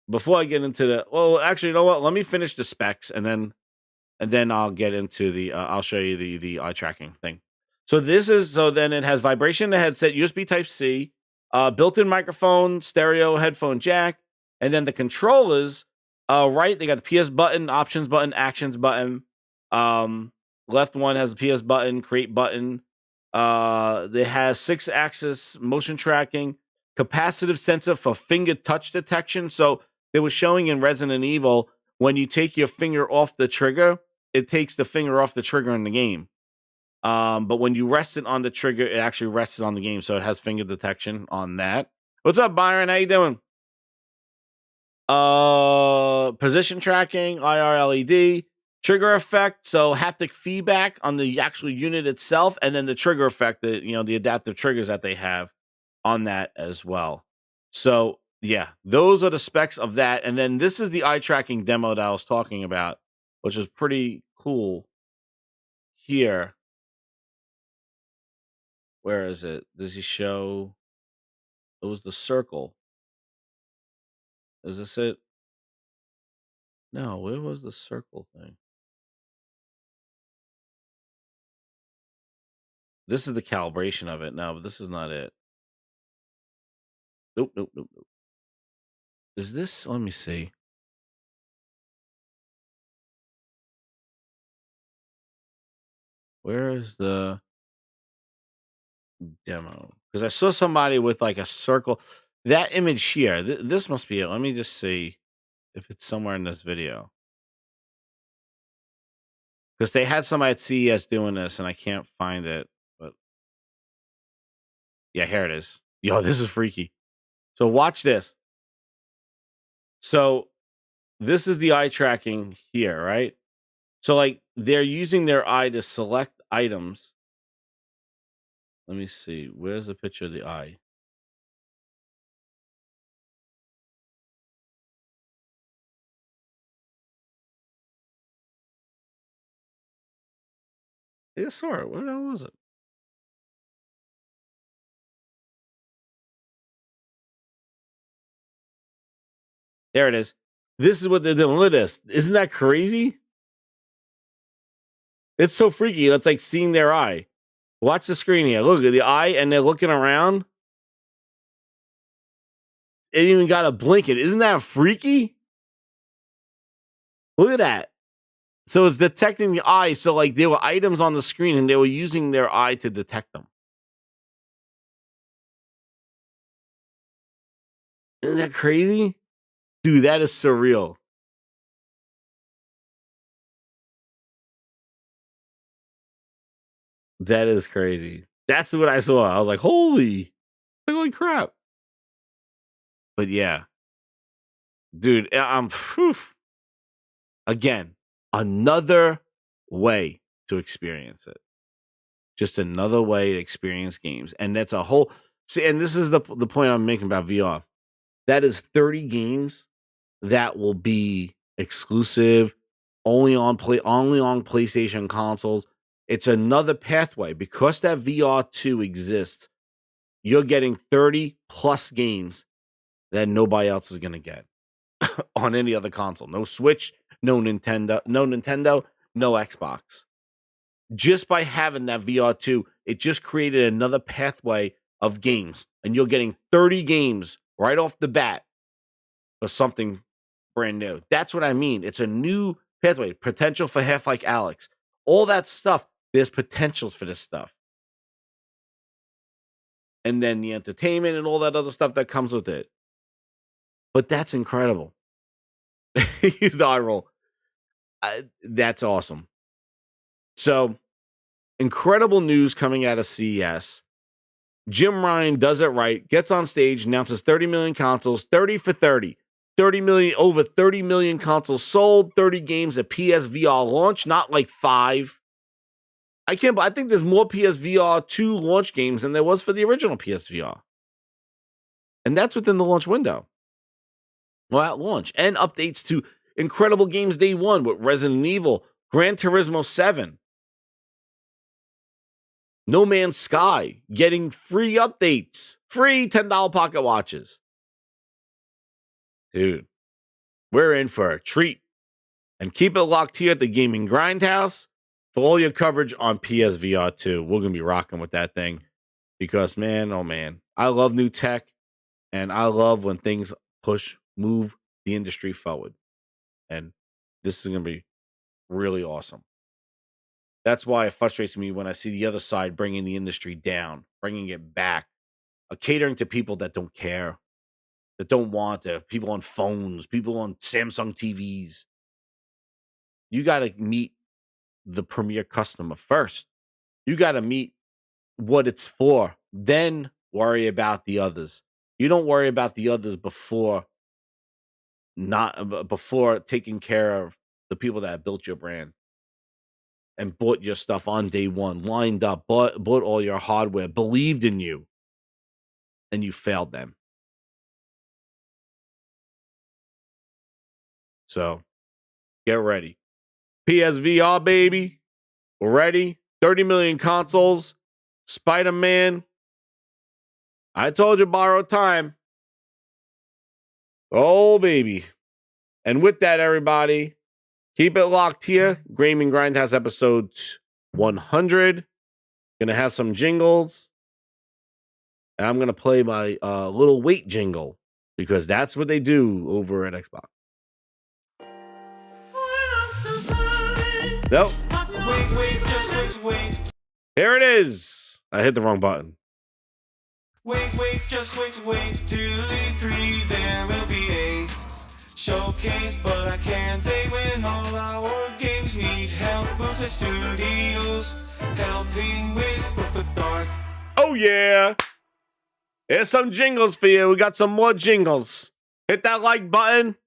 before I get into actually, you know what? Let me finish the specs, and then I'll get into the. I'll show you the eye tracking thing. So then it has vibration in the headset, USB Type C, built-in microphone, stereo headphone jack, and then the controllers. Right, they got the PS button, options button, actions button. Left one has the PS button, create button. It has 6-axis motion tracking, capacitive sensor for finger touch detection. So they were showing in Resident Evil, when you take your finger off the trigger, it takes the finger off the trigger in the game. But when you rest it on the trigger, it actually rests it on the game. So it has finger detection on that. What's up, Byron? How you doing? Position tracking, IR LED, trigger effect, so haptic feedback on the actual unit itself, and then the trigger effect, the adaptive triggers that they have on that as well. So yeah, those are the specs of that. And then this is the eye tracking demo that I was talking about, which is pretty cool. Here, where is it? Does he show? It was the circle. Is this it? No, where was the circle thing? This is the calibration of it. No, but this is not it. Nope. Is this? Let me see. Where is the demo? Because I saw somebody with like a circle. That image here. This must be it. Let me just see if it's somewhere in this video. Because they had somebody at CES doing this, and I can't find it. But yeah, here it is. Yo, this is freaky. So watch this. So this is the eye tracking here, right? So like they're using their eye to select items. Let me see. Where's the picture of the eye? Yeah, sorry. What the hell was it? There it is. This is what they're doing. Look at this. Isn't that crazy? It's so freaky. It's like seeing their eye. Watch the screen here. Look at the eye, and they're looking around. It even got to blink it. Isn't that freaky? Look at that. So it's detecting the eye. So like there were items on the screen, and they were using their eye to detect them. Isn't that crazy? Dude, that is surreal. That is crazy. That's what I saw. I was like, holy crap. But yeah. Dude, again, another way to experience it. Just another way to experience games. And that's a whole... See, and this is the point I'm making about VR. That is 30 games that will be exclusive, only on PlayStation consoles. It's another pathway. Because that VR2 exists, you're getting 30 plus games that nobody else is going to get on any other console. No Switch, no Nintendo, no Xbox. Just by having that VR2, it just created another pathway of games. And you're getting 30 games right off the bat for something brand new. That's what I mean. It's a new pathway. Potential for Half-Life Alyx. All that stuff. There's potentials for this stuff. And then the entertainment and all that other stuff that comes with it. But that's incredible. Use the eye roll. That's awesome. So, incredible news coming out of CES. Jim Ryan does it right, gets on stage, announces 30 million consoles, 30 for 30. 30 million, over 30 million consoles sold, 30 games at PSVR launch, not like 5. I think there's more PSVR2 launch games than there was for the original PSVR. And that's within the launch window. Well, at launch. And updates to incredible games day one with Resident Evil, Gran Turismo 7, No Man's Sky, getting free updates, free $10 pocket watches. Dude, we're in for a treat. And keep it locked here at the Gaming Grindhouse for all your coverage on PSVR2. We're going to be rocking with that thing because, man, oh man, I love new tech and I love when things move the industry forward. And this is going to be really awesome. That's why it frustrates me when I see the other side bringing the industry down, bringing it back, catering to people that don't care, that don't want to, people on phones, people on Samsung TVs. You got to meet the premier customer first. You got to meet what it's for, then worry about the others. You don't worry about the others before taking care of the people that have built your brand and bought your stuff on day one, lined up, bought all your hardware, believed in you, and you failed them. So get ready. PSVR, baby. We're ready. 30 million consoles. Spider-Man. I told you, borrow time. Oh, baby. And with that, everybody, keep it locked here. Gaming Grindhouse episode 100. Gonna have some jingles. And I'm gonna play my little wait jingle because that's what they do over at Xbox. Nope. Wait. Here it is. I hit the wrong button. Wait, just wait till E3 there will be a showcase, but I can't wait when all our games need help. Bootleg Studios helping with Perfect Dark. Oh yeah. Here's some jingles for you. We got some more jingles. Hit that like button.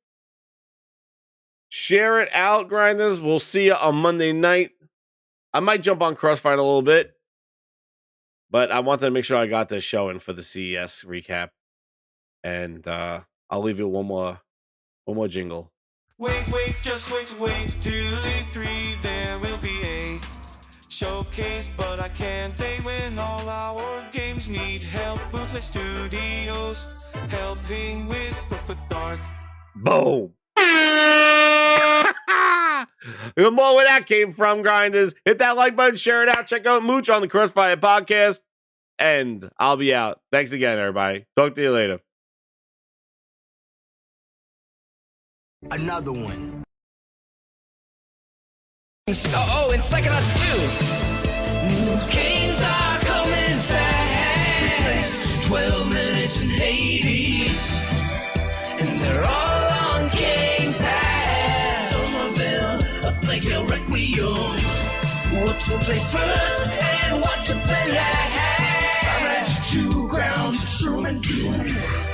Share it out, grinders. We'll see you on Monday night. I might jump on Crossfire a little bit, but I wanted to make sure I got this show in for the CES recap. And I'll leave you one more jingle. Wait, just wait till E3 there will be a showcase, but I can't wait when all our games need help. Bootleg Studios helping with Perfect Dark. Boom. The more where that came from, grinders. Hit that like button, share it out, check out Mooch on the Crossfire podcast, and I'll be out. Thanks again, everybody. Talk to you later. Another one. Oh, and Psychonauts 2. New games are coming fast. 12 minutes and 80s. And they're all on Game Pass. Somerville, a Plague Tale Requiem. What to play first and what to play last. Star Match 2, Ground, Truman 2.